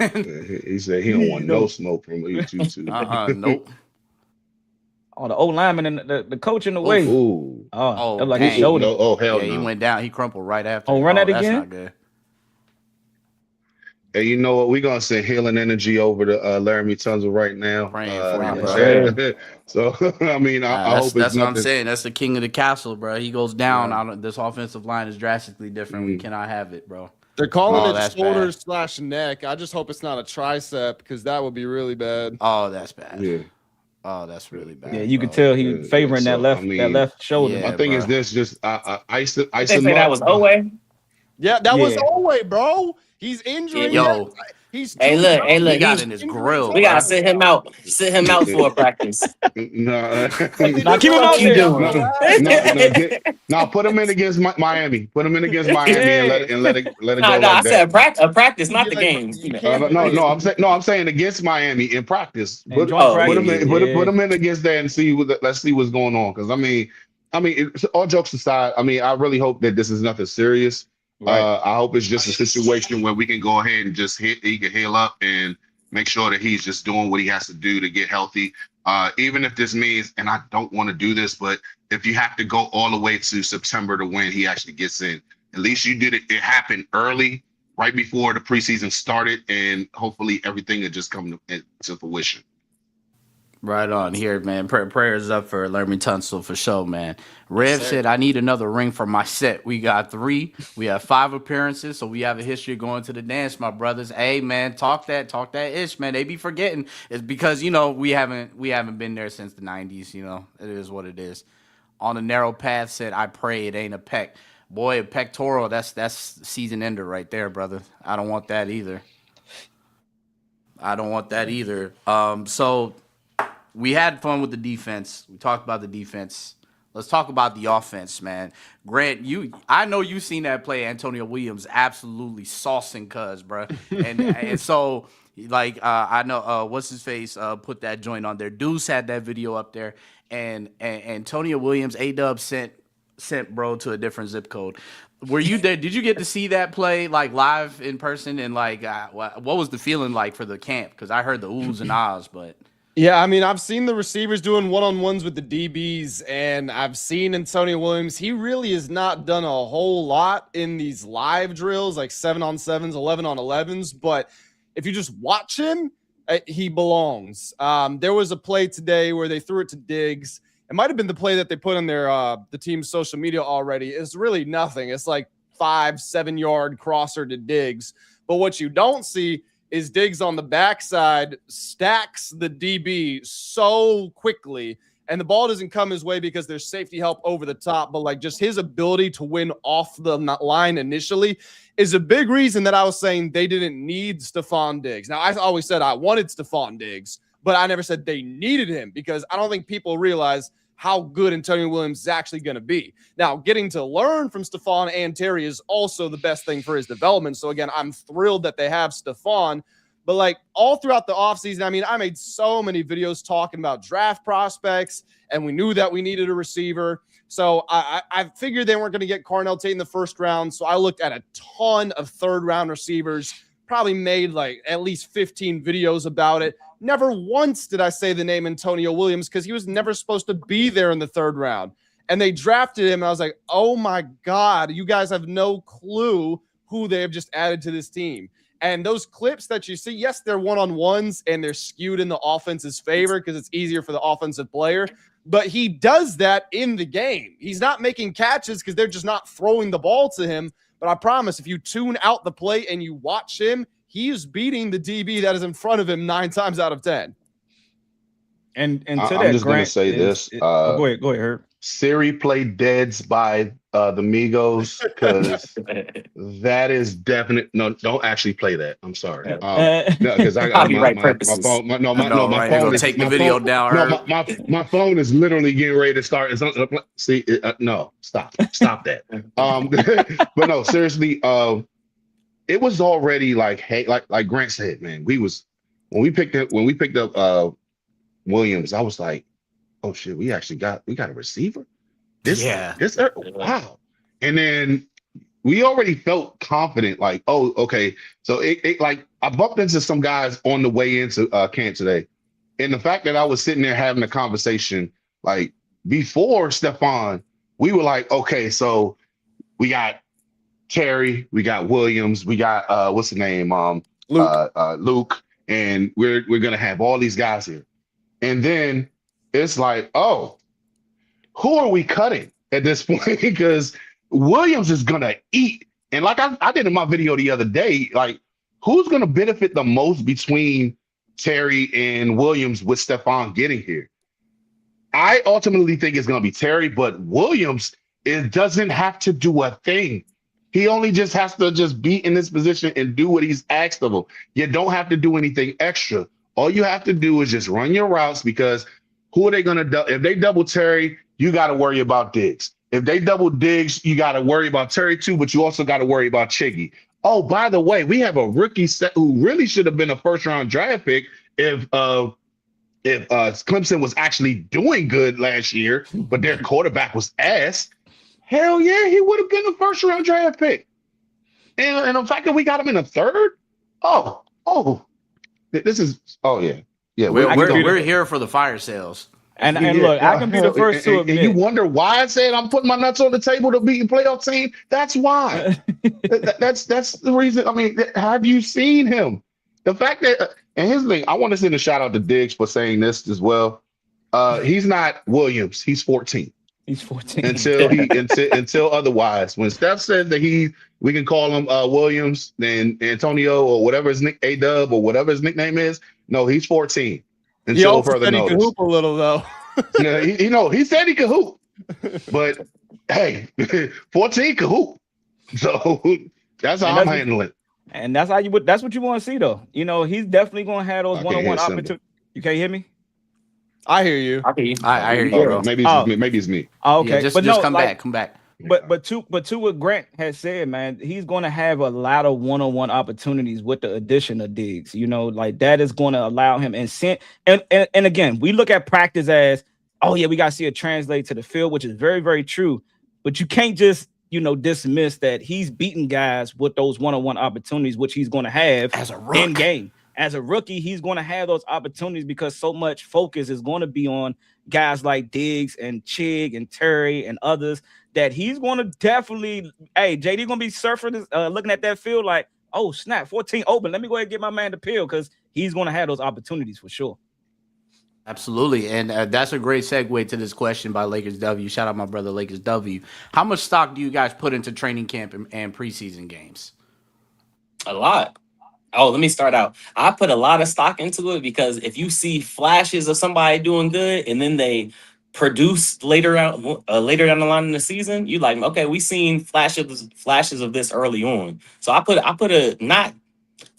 He said he don't want no smoke from YouTube too. Nope. Oh, the old lineman and the coach in the way. Ooh. Oh, Oh, like dang. his shoulder. No, oh hell Yeah, he no. went down. He crumpled right after. Oh, run that that's again? not good. Hey, you know what? We're gonna send healing energy over to Laramie Tunsil right now. Praying for you, bro. So I mean, I That's, hope that's it's what I'm nothing. saying. That's the king of the castle, bro. He goes down. Yeah. This offensive line is drastically different. We Mm. cannot have it, bro. They're calling Oh, it that's shoulder/neck. I just hope it's not a tricep because that would be really bad. Oh, that's bad. Yeah. Oh, that's really bad. Yeah, you bro. could tell he Yeah, favoring so, that left I mean, that left shoulder. Yeah. My thing is bro. this: just ice They say that was Owe. Yeah, that was Yeah. Owe, bro. He's injured. Yo. He's Hey, look, hey, look. He got he- in his grill. we gotta bro. sit him out. Sit him out for a practice. No, Nah, keep him out you there. doing? no, put him in against Miami. Put him in against Miami and let it go No, like I that. said a practice, not the game. You know. I'm saying against Miami in practice. And Put, joint oh, put him practice, in, yeah. put him in against that and see let's see what's going on. Because I mean, all jokes aside, I mean, I really hope that this is nothing serious. Right. I hope it's just a situation where we can go ahead and just he can heal up and make sure that he's just doing what he has to do to get healthy. Even if this means, and I don't want to do this, but if you have to go all the way to September to when he actually gets in, at least you did it. It happened early, right before the preseason started, and hopefully everything will just come to fruition. Right on here, man. Prayers up for Laramie Tunsil for sure, man. Rev said, I need another ring for my set. We got 3. We have 5 appearances, so we have a history of going to the dance, my brothers. Hey, man, talk that ish, man. They be forgetting. It's because, you know, we haven't been there since the 90s, you know. It is what it is. On a narrow path said, I pray it ain't a peck. Boy, a pectoral, that's season ender right there, brother. I don't want that either. So we had fun with the defense. We talked about the defense. Let's talk about the offense, man. Grant, I know you seen that play. Antonio Williams absolutely saucing cuz, bro. And so, like, I know what's his face put that joint on there. Deuce had that video up there, and Antonio Williams, A-Dub sent bro to a different zip code. Were you there? Did you get to see that play like live in person? And like, what was the feeling like for the camp? Because I heard the oohs and ahs, but. Yeah, I mean, I've seen the receivers doing one-on-ones with the DBs, and I've seen Antonio Williams. He really has not done a whole lot in these live drills, like 7-on-7s, 11-on-11s. But if you just watch him, he belongs. There was a play today where they threw it to Diggs. It might have been the play that they put on their the team's social media already. It's really nothing. It's like 5-7 yard crosser to Diggs. But what you don't see is Diggs on the backside stacks the DB so quickly And the ball doesn't come his way because there's safety help over the top, but like just his ability to win off the line initially is a big reason that I was saying they didn't need Stefon Diggs. Now, I always said I wanted Stefon Diggs, but I never said they needed him because I don't think people realize how good Antonio Williams is actually going to be. Now, getting to learn from Stefon and Terry is also the best thing for his development. So again, I'm thrilled that they have Stefon. But like all throughout the offseason, I mean, I made so many videos talking about draft prospects, and we knew that we needed a receiver. So I figured they weren't going to get Carnell Tate in the first round. So I looked at a ton of third-round receivers, probably made like at least 15 videos about it. Never once did I say the name Antonio Williams because he was never supposed to be there in the third round. And they drafted him, and I was like, oh, my God, you guys have no clue who they have just added to this team. And those clips that you see, yes, they're one-on-ones and they're skewed in the offense's favor because it's easier for the offensive player. But he does that in the game. He's not making catches because they're just not throwing the ball to him. But I promise, if you tune out the play and you watch him, he is beating the DB that is in front of him 9 times out of 10. And to I'm that, just going to Grant say this. go ahead, Herb. Siri played Deads by the Migos because that is definite. No, don't actually play that. I'm sorry. No, because Copyright my purposes. phone. My Right, phone gonna is take the my video phone- down. No, Herb. my phone is literally getting ready to start. See, no, stop that. But no, seriously. It was already like, hey, like Grant said, man. When we picked up Williams, I was like, oh shit, we got a receiver. Wow. And then we already felt confident, like, oh, okay. So it like I bumped into some guys on the way into camp today. And the fact that I was sitting there having a conversation, like before Stefon, we were like, okay, so we got Terry, we got Williams, we got what's the name? Luke, and we're gonna have all these guys here. And then it's like, oh, who are we cutting at this point? Because Williams is gonna eat. And like I did in my video the other day, like who's gonna benefit the most between Terry and Williams with Stefon getting here? I ultimately think it's gonna be Terry, but Williams, it doesn't have to do a thing. He only just has to just be in this position and do what he's asked of him. You don't have to do anything extra. All you have to do is just run your routes because who are they going to if they double Terry, you got to worry about Diggs. If they double Diggs, you got to worry about Terry too, but you also got to worry about Chiggy. Oh, by the way, we have a rookie set who really should have been a first-round draft pick if Clemson was actually doing good last year, but their quarterback was ass. Hell yeah, he would have been a first-round draft pick. And the fact that we got him in a third, this is yeah. We're here for the fire sales. And look, I can be the first to admit. And you wonder why I said I'm putting my nuts on the table to beat a playoff team? That's why. that's the reason. I mean, have you seen him? The fact that and here's the thing, I want to send a shout out to Diggs for saying this as well. He's not Williams. He's 14. He's 14 until otherwise. When Steph says that we can call him Williams, then Antonio or whatever his A-Dub or whatever his nickname is. No, he's 14. Until further notice. He can hoop a little though. Yeah, he said he could hoop, but hey, 14 could hoop. So that's how I'm handling it. And that's what you want to see though. You know, he's definitely going to have those one-on-one opportunities. You can't hear me? I hear you. I hear you, bro. Maybe it's me. Oh, okay, yeah, just come back. But to what Grant has said, man, he's going to have a lot of one-on-one opportunities with the addition of Diggs. You know, like that is going to allow him and again, we look at practice as, oh yeah, we got to see it translate to the field, which is very, very true. But you can't just dismiss that he's beating guys with those one-on-one opportunities, which he's going to have as a rookie. In game. As a rookie, he's going to have those opportunities because so much focus is going to be on guys like Diggs and Chig and Terry and others that he's going to definitely, JD going to be surfing, looking at that field like, oh, snap, 14 open. Let me go ahead and get my man to peel because he's going to have those opportunities for sure. Absolutely. And that's a great segue to this question by Lakers W. Shout out my brother Lakers W. How much stock do you guys put into training camp and preseason games? A lot. Oh, let me start out. I put a lot of stock into it because if you see flashes of somebody doing good and then they produce later down the line in the season, you like, okay, we seen flashes of this early on. So I put a not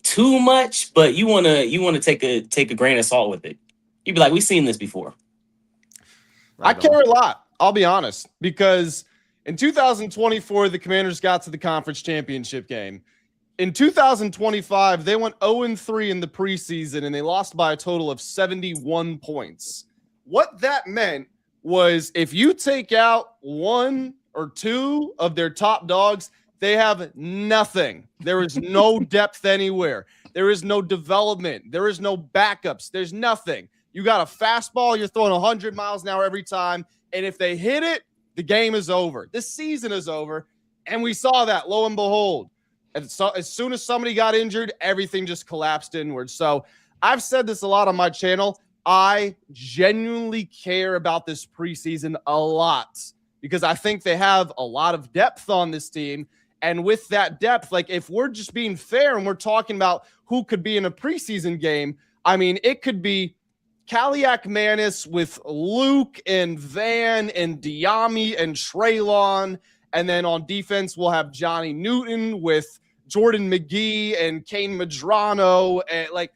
too much, but you wanna take a grain of salt with it. You'd be like, we've seen this before. I care a lot, I'll be honest, because in 2024, the Commanders got to the conference championship game. In 2025, they went 0-3 in the preseason, and they lost by a total of 71 points. What that meant was if you take out one or two of their top dogs, they have nothing. There is no depth anywhere. There is no development. There is no backups. There's nothing. You got a fastball, you're throwing 100 miles an hour every time, and if they hit it, the game is over. This season is over, and we saw that, lo and behold. And so as soon as somebody got injured, everything just collapsed inward. So I've said this a lot on my channel. I genuinely care about this preseason a lot because I think they have a lot of depth on this team. And with that depth, like if we're just being fair and we're talking about who could be in a preseason game, I mean, it could be Kaliak Manis with Luke and Van and Diami and Treylon. And then on defense, we'll have Johnny Newton with Jordan McGee and Kane Madrano. And like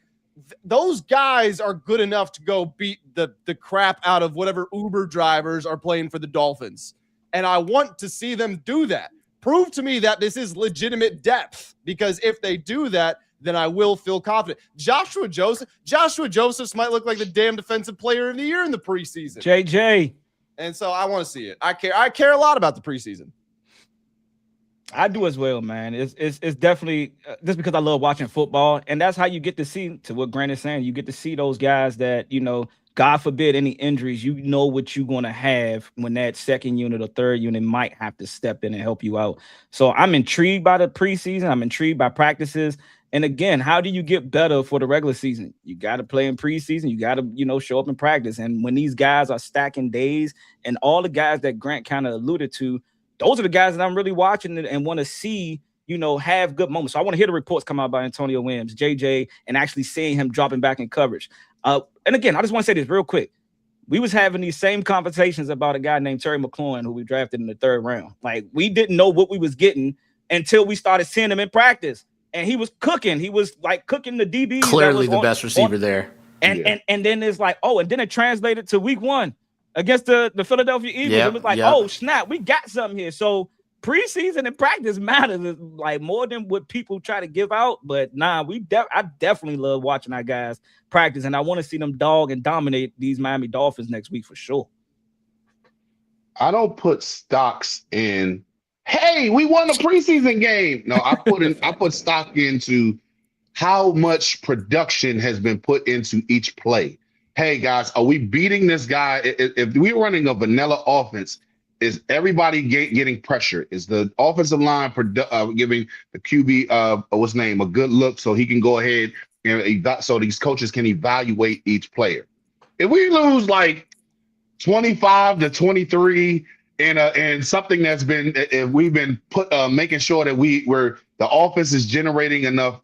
those guys are good enough to go beat the crap out of whatever Uber drivers are playing for the Dolphins. And I want to see them do that. Prove to me that this is legitimate depth, because if they do that, then I will feel confident. Joshua Josephs might look like the damn defensive player of the year in the preseason. JJ. And so I want to see it. I care a lot about the preseason. I do as well, man. It's definitely just because I love watching football, and that's how you get to see, to what Grant is saying, you get to see those guys that, you know, God forbid any injuries, you know what you're going to have when that second unit or third unit might have to step in and help you out. So I'm intrigued by the preseason. I'm intrigued by practices. And again, how do you get better for the regular season? You got to play in preseason. You got to, you know, show up in practice. And when these guys are stacking days, and all the guys that Grant kind of alluded to, those are the guys that I'm really watching and want to see, you know, have good moments. So I want to hear the reports come out by Antonio Williams, JJ, and actually seeing him dropping back in coverage. And again, I just want to say this real quick. We was having these same conversations about a guy named Terry McLaurin, who we drafted in the third round. Like, we didn't know what we was getting until we started seeing him in practice. And he was cooking. He was like cooking the DBs. Clearly the best receiver there. And then it's like, oh, and then it translated to week 1 against the Philadelphia Eagles. It was like, oh, snap, we got something here. So preseason and practice matters like more than what people try to give out. But nah, I definitely love watching our guys practice, and I want to see them dog and dominate these Miami Dolphins next week for sure. I don't put stocks in, hey, we won a preseason game. No, I put stock into how much production has been put into each play. Hey guys, are we beating this guy? If we're running a vanilla offense, is everybody getting pressure? Is the offensive line giving the QB what's name a good look so he can go ahead and so these coaches can evaluate each player? If we lose like 25-23 and something that's been, if we've been making sure that the offense is generating enough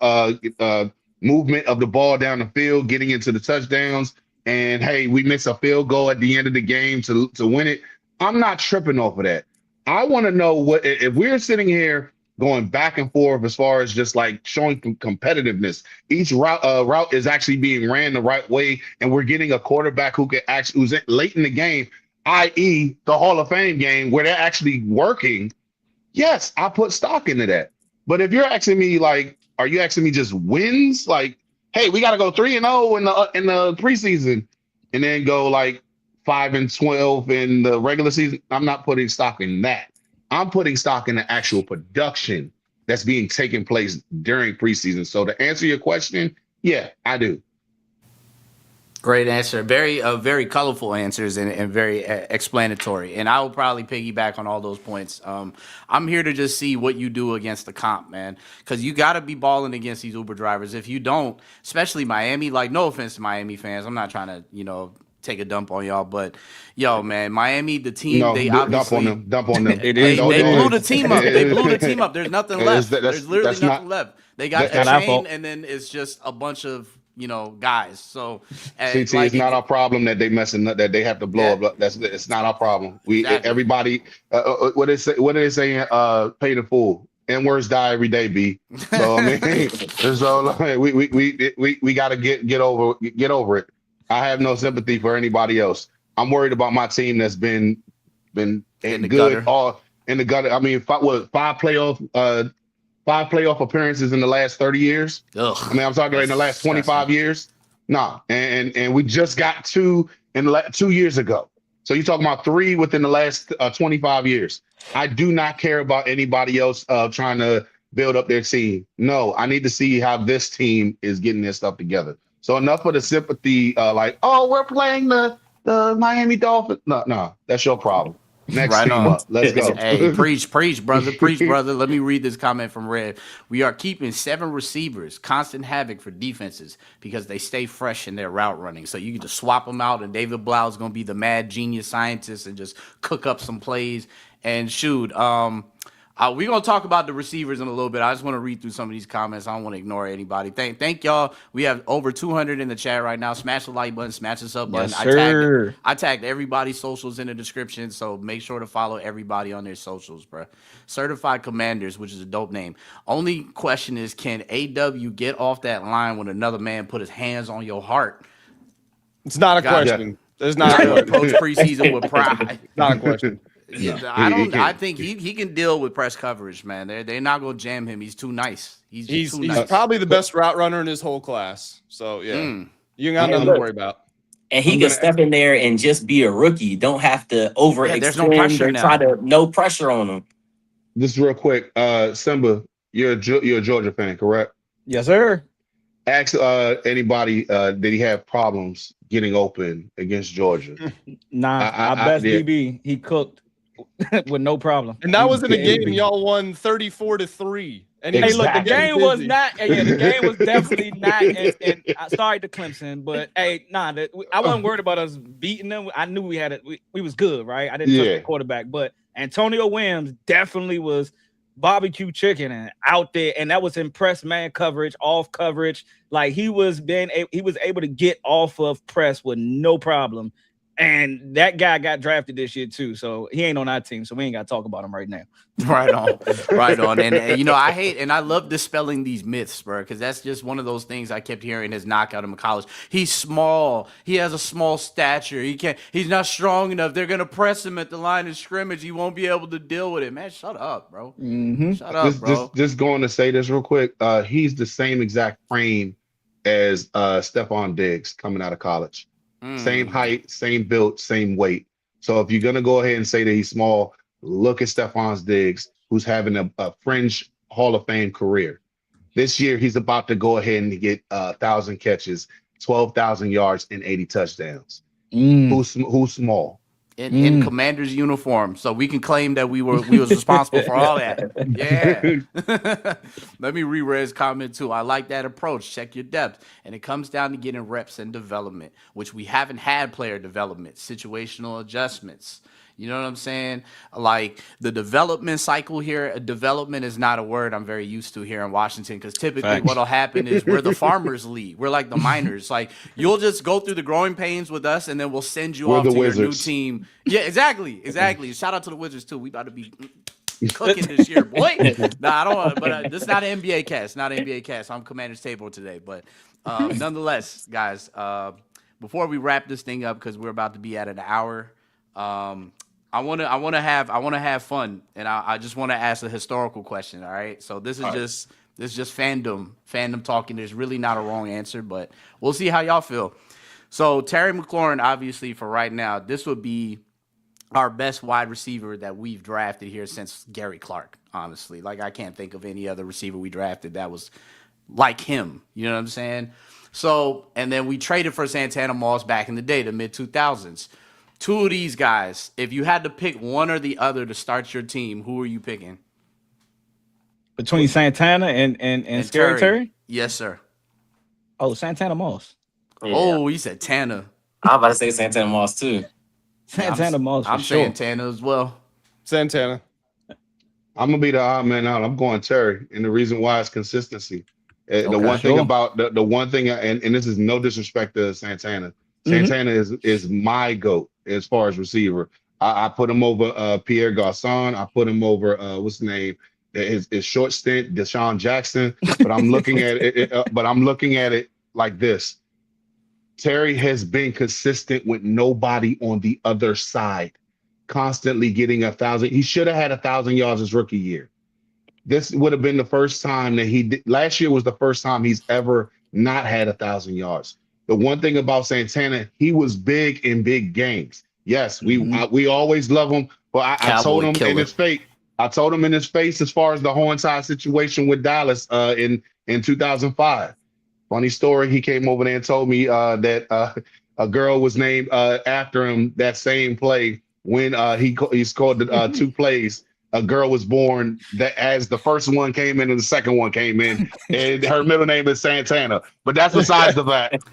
movement of the ball down the field, getting into the touchdowns, and hey, we miss a field goal at the end of the game to win it. I'm not tripping off of that. I want to know what if we're sitting here going back and forth as far as just like showing competitiveness. Each route is actually being ran the right way, and we're getting a quarterback who's late in the game, i.e., the Hall of Fame game, where they're actually working. Yes, I put stock into that. But if you're asking me, like, are you asking me just wins? Like, hey, we got to go 3-0 in the preseason, and then go like 5-12 in the regular season. I'm not putting stock in that. I'm putting stock in the actual production that's being taken place during preseason. So to answer your question, yeah, I do. Great answer. Very colorful answers and very explanatory. And I will probably piggyback on all those points. I'm here to just see what you do against the comp, man, because you got to be balling against these Uber drivers. If you don't, especially Miami, like, no offense to Miami fans, I'm not trying to, take a dump on y'all, but yo, man, Miami, the team, they obviously dump on them. they blew the team up. They blew the team up. There's nothing left. There's literally nothing left. They got a chain, and then it's just a bunch of guys. So, CT, it's not our problem that they messing up, that they have to blow up. It's not our problem. Exactly. Everybody, what they say? What are they saying? Pay the fool. N-words die every day, B. So I mean, so like, we got to get over it. I have no sympathy for anybody else. I'm worried about my team that's been in the good gutter. all in the gutter. I mean, five playoff appearances in the last 30 years. Ugh, I mean, I'm talking in the last 25 years. No, and we just got 2 2 years ago. So you're talking about 3 within the last 25 years. I do not care about anybody else trying to build up their team. No, I need to see how this team is getting their stuff together. So enough of the sympathy, like, oh, we're playing the Miami Dolphins. No, that's your problem. Next Right team on. up. Let's go. Hey, preach, brother. Preach, brother. Let me read this comment from Red. We are keeping 7 receivers, constant havoc for defenses because they stay fresh in their route running. So you can just swap them out, and David Blau is going to be the mad genius scientist and just cook up some plays. And shoot, we're going to talk about the receivers in a little bit. I just want to read through some of these comments. I don't want to ignore anybody. Thank y'all. We have over 200 in the chat right now. Smash the like button, smash the sub button. Yes, sir. I tagged everybody's socials in the description, so make sure to follow everybody on their socials, bro. Certified Commanders, which is a dope name. Only question is, can AW get off that line when another man put his hands on your heart? It's not a question. There's not a question. Approach preseason with pride. Not a question. I think he can deal with press coverage, man. They're not gonna jam him. He's too nice. He's too nice. Probably the best route runner in his whole class. So yeah, you got nothing to worry about. And he can step in there and just be a rookie. You don't have to overextend. There's no pressure now. No pressure on him. Just real quick, Simba, you're a Georgia fan, correct? Yes, sir. Ask anybody, did he have problems getting open against Georgia? Nah, our best DB, he cooked with no problem. And that was in a game y'all won 34-3. And hey, look, the game was not. Yeah, the game was definitely not. And I sorry to Clemson, but hey, I wasn't worried about us beating them. I knew we had it. We was good, right? I didn't touch the quarterback, but Antonio Williams definitely was barbecue chicken and out there, and that was impressed man coverage, off coverage. Like he was able to get off of press with no problem. And that guy got drafted this year too, so he ain't on our team, so we ain't got to talk about him right now. Right on. And I hate and I love dispelling these myths, bro, because that's just one of those things I kept hearing his knockout him in college. He's small. He has a small stature. He's not strong enough. They're gonna press him at the line of scrimmage. He won't be able to deal with it. Man, shut up, bro. Mm-hmm. Shut up, bro. Just going to say this real quick. He's the same exact frame as Stefon Diggs coming out of college. Same height, same build, same weight. So if you're gonna go ahead and say that he's small, look at Stefon Diggs, who's having a fringe Hall of Fame career. This year, he's about to go ahead and get 1,000 catches, 12,000 yards, and 80 touchdowns. Who's small? In Commander's uniform, so we can claim that we was responsible for all that. Yeah. Let me reread his comment too. I like that approach. Check your depth, and it comes down to getting reps and development, which we haven't had player development, situational adjustments. You know what I'm saying? Like the development cycle here, development is not a word I'm very used to here in Washington because typically what'll happen is we're the farmers league. We're like the miners. Like you'll just go through the growing pains with us and then we'll send you off to your new team. Yeah, exactly. Shout out to the Wizards too. We about to be cooking this year, boy. Nah, I don't want but this is not an NBA cast. I'm Commander's Table today. But nonetheless, guys, before we wrap this thing up because we're about to be at an hour, I want to have fun, and I just want to ask a historical question. All right, so this is just fandom talking. There's really not a wrong answer, but we'll see how y'all feel. So Terry McLaurin, obviously for right now, this would be our best wide receiver that we've drafted here since Gary Clark. Honestly, like I can't think of any other receiver we drafted that was like him. You know what I'm saying? So and then we traded for Santana Moss back in the day, the mid 2000s. 2 of these guys, if you had to pick one or the other to start your team, who are you picking? Between Santana and Scary Terry? Yes, sir. Oh, Santana Moss. Yeah. Oh, he said Tana. I'm about to say Santana Moss too. Santana Moss for I'm sure. saying Tana as well. Santana. I'm gonna be the odd man out. I'm going Terry, and the reason why is consistency. The one thing Sure. about the one thing, and this is no disrespect to Santana. Mhm. Santana is my GOAT as far as receiver. I put him over Pierre Garcon. I put him over what's his name? His short stint, Deshaun Jackson. But I'm looking at it like this. Terry has been consistent with nobody on the other side, constantly getting 1,000. He should have had 1,000 yards his rookie year. This would have been the first time that he did. Last year was the first time he's ever not had 1,000 yards. The one thing about Santana, he was big in big games. Yes, we always love him, but I told Cowboy him killer. in his face. I told him in his face as far as the Hornside situation with Dallas in 2005. Funny story. He came over there and told me that a girl was named after him that same play when he scored the 2 plays. A girl was born that as the first one came in and the second one came in, and her middle name is Santana. But that's besides the fact.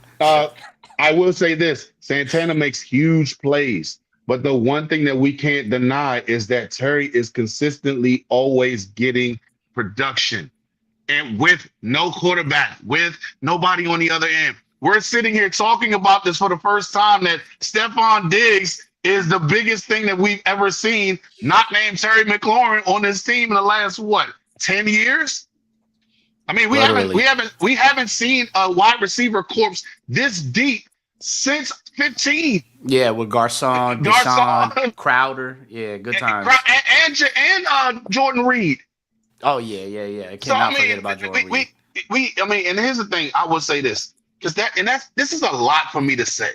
I will say this: Santana makes huge plays, but the one thing that we can't deny is that Terry is consistently always getting production. And with no quarterback, with nobody on the other end. We're sitting here talking about this for the first time that Stefon Diggs is the biggest thing that we've ever seen, not named Terry McLaurin on this team in the last 10 years? I mean, we Literally. haven't seen a wide receiver corpse this deep since 15. Yeah, with Garcon, Deshaun, Crowder. Yeah, good times. And Jordan Reed. Oh yeah. I So cannot forget about Jordan Reed. and here's the thing. I will say this because this is a lot for me to say.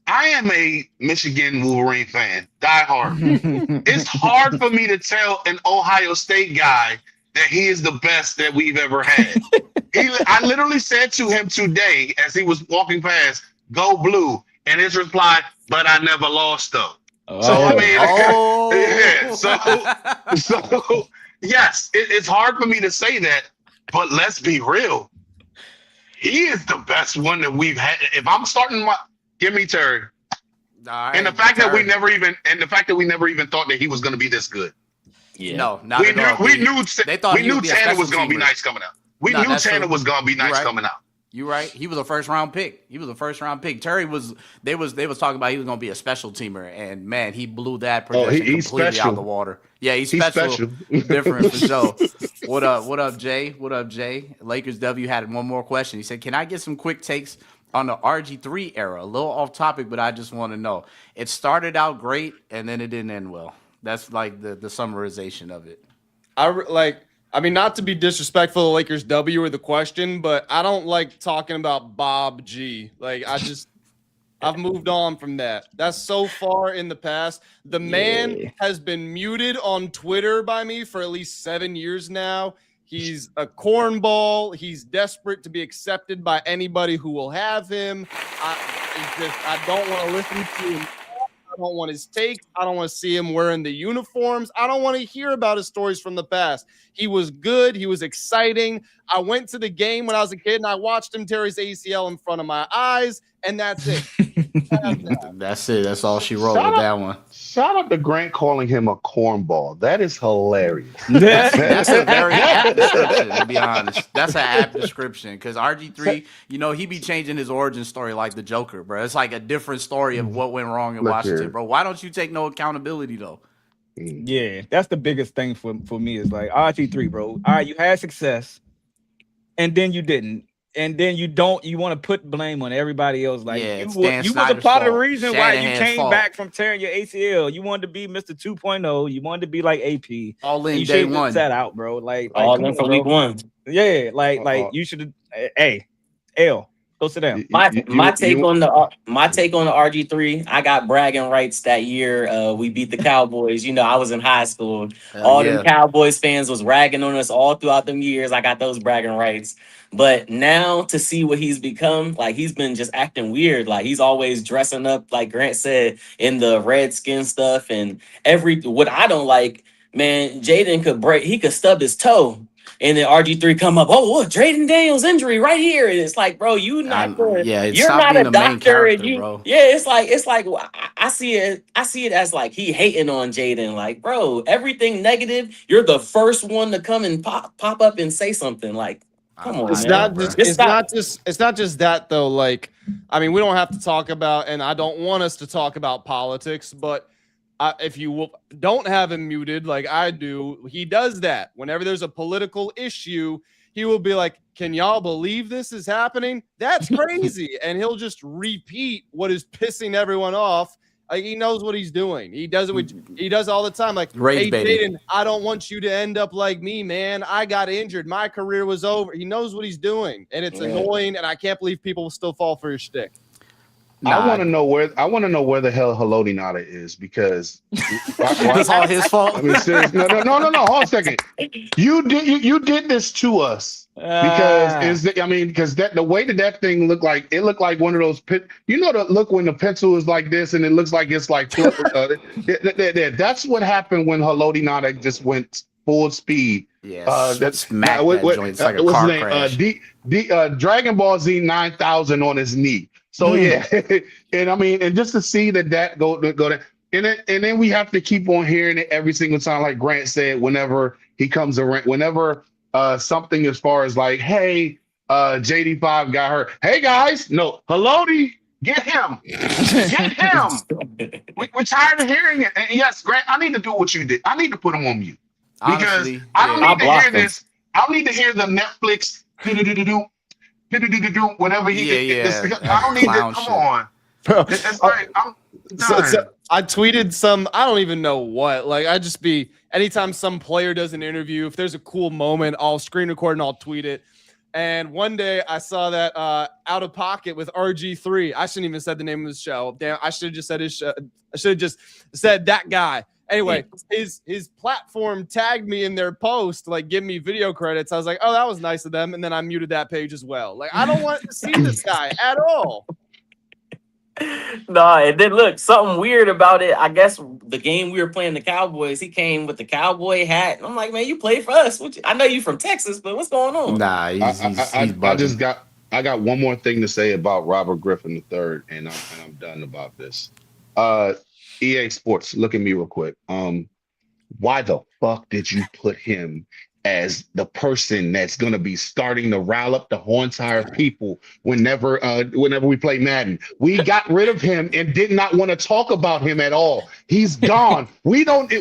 I am a Michigan Wolverine fan, diehard. It's hard for me to tell an Ohio State guy that he is the best that we've ever had. I literally said to him today as he was walking past, "Go Blue," and his reply, "But I never lost though." So I mean, so yes, it's hard for me to say that, but let's be real. He is the best one that we've had. If I'm starting give me Terry. Right, And the fact Terry. that we never even thought that he was going to be this good. Yeah. No, not We at all. knew They thought he would be a Tanner was special going to be teamer. nice coming out. We No, knew that's Tanner true. was going to be nice right. coming out. You right. He was a first round pick. Terry was. They was talking about he was going to be a special teamer, and man, he blew that projection he's completely special. out the water. Yeah, he's He's special. special. Different for sure. What up, Jay? What up, Jay? Lakers W had one more question. He said, "Can I get some quick takes on the RG3 era? A little off topic, but I just want to know. It started out great, and then it didn't end well. That's like the summarization of it." I mean, not to be disrespectful to Lakers W or the question, but I don't like talking about Bob G. I've moved on from that. That's so far in the past. The man has been muted on Twitter by me for at least 7 years now. He's a cornball. He's desperate to be accepted by anybody who will have him. I don't want to listen to him. I don't want his takes. I don't want to see him wearing the uniforms. I don't want to hear about his stories from the past. He was good. He was exciting. I went to the game when I was a kid, and I watched him tear his ACL in front of my eyes, and that's it. That's it. That's all she wrote with that one. Shout out to Grant calling him a cornball. That is hilarious. That's a very apt description, to be honest. That's an apt description because RG3, he be changing his origin story like the Joker, bro. It's like a different story of what went wrong in Washington, bro. Why don't you take no accountability, though? Yeah, that's the biggest thing for me is like RG3, bro. All right, you had success, and then you didn't. And then you want to put blame on everybody else. Like you was a part of the reason why you came back from tearing your ACL. You wanted to be Mr. 2.0. You wanted to be like AP. All in you day one. Set out, bro. Like all in for week one. Yeah, like you should have. Hey, L, go sit down. My take on the RG3. I got bragging rights that year. We beat the Cowboys. I was in high school. Them Cowboys fans was ragging on us all throughout them years. I got those bragging rights. But now to see what he's become, like he's been just acting weird. Like he's always dressing up, like Grant said, in the Redskin stuff and what I don't like, man, Jaden could stub his toe. And then RG3 come up, Jaden Daniels injury right here. And it's like, bro, you're not a doctor. It's like I see it as like he hating on Jaden. Like, bro, everything negative, you're the first one to come and pop up and say something. Like, Come on, It's man. not bro. just Just it's stop. not just it's not just that though. Like, I mean, we don't have to talk about, and I don't want us to talk about politics, but if you don't have him muted like I do, he does that. Whenever there's a political issue, he will be like, "Can y'all believe this is happening? That's crazy," and he'll just repeat what is pissing everyone off. Like, he knows what he's doing. He does it he does all the time. Like, Rage hey, baiting. Jaden, I don't want you to end up like me, man. I got injured. My career was over. He knows what he's doing, and it's annoying. And I can't believe people will still fall for his shtick. I want to know where the hell Haloti Nada is, because It's all his fault. I mean, seriously, no. Hold on a second. You did this to us because because the way that thing looked like, it looked like one of those the look when the pencil is like this and it looks like it's like that's what happened when Haloti Nada just went full speed. Smack that joint. It's like a what's car his name? crash. Dragon Ball Z 9000 on his knee. So yeah, and I mean, and just to see that go there, and then we have to keep on hearing it every single time, like Grant said, whenever he comes around, whenever something as far as like, hey, JD5 got hurt. Hey guys, no, Haloti, get him, get him. We're tired of hearing it. And yes, Grant, I need to do what you did. I need to put him on mute because Honestly, I don't need to hear him. this. I don't need to hear the Netflix whenever he I don't need that. Come on. It's like, I'm done. I tweeted some, I don't even know what. Like, I just be, anytime some player does an interview, if there's a cool moment, I'll screen record and I'll tweet it. And one day I saw that Out of Pocket with RG3. I shouldn't even said the name of his show. Damn, I should have just said his show. I should have just said that guy. Anyway, his platform tagged me in their post, like, give me video credits. I was like, oh, that was nice of them. And then I muted that page as well. Like, I don't want to see this guy at all. No, and then look, something weird about it. I guess the game we were playing, the Cowboys, he came with the cowboy hat. And I'm like, man, you play for us. I know you from Texas, but what's going on? Nah, he's I got one more thing to say about Robert Griffin III, and I'm done about this. EA Sports, look at me real quick. Why the fuck did you put him as the person that's going to be starting to rile up the whole entire people whenever we play Madden? We got rid of him and did not want to talk about him at all. He's gone. We don't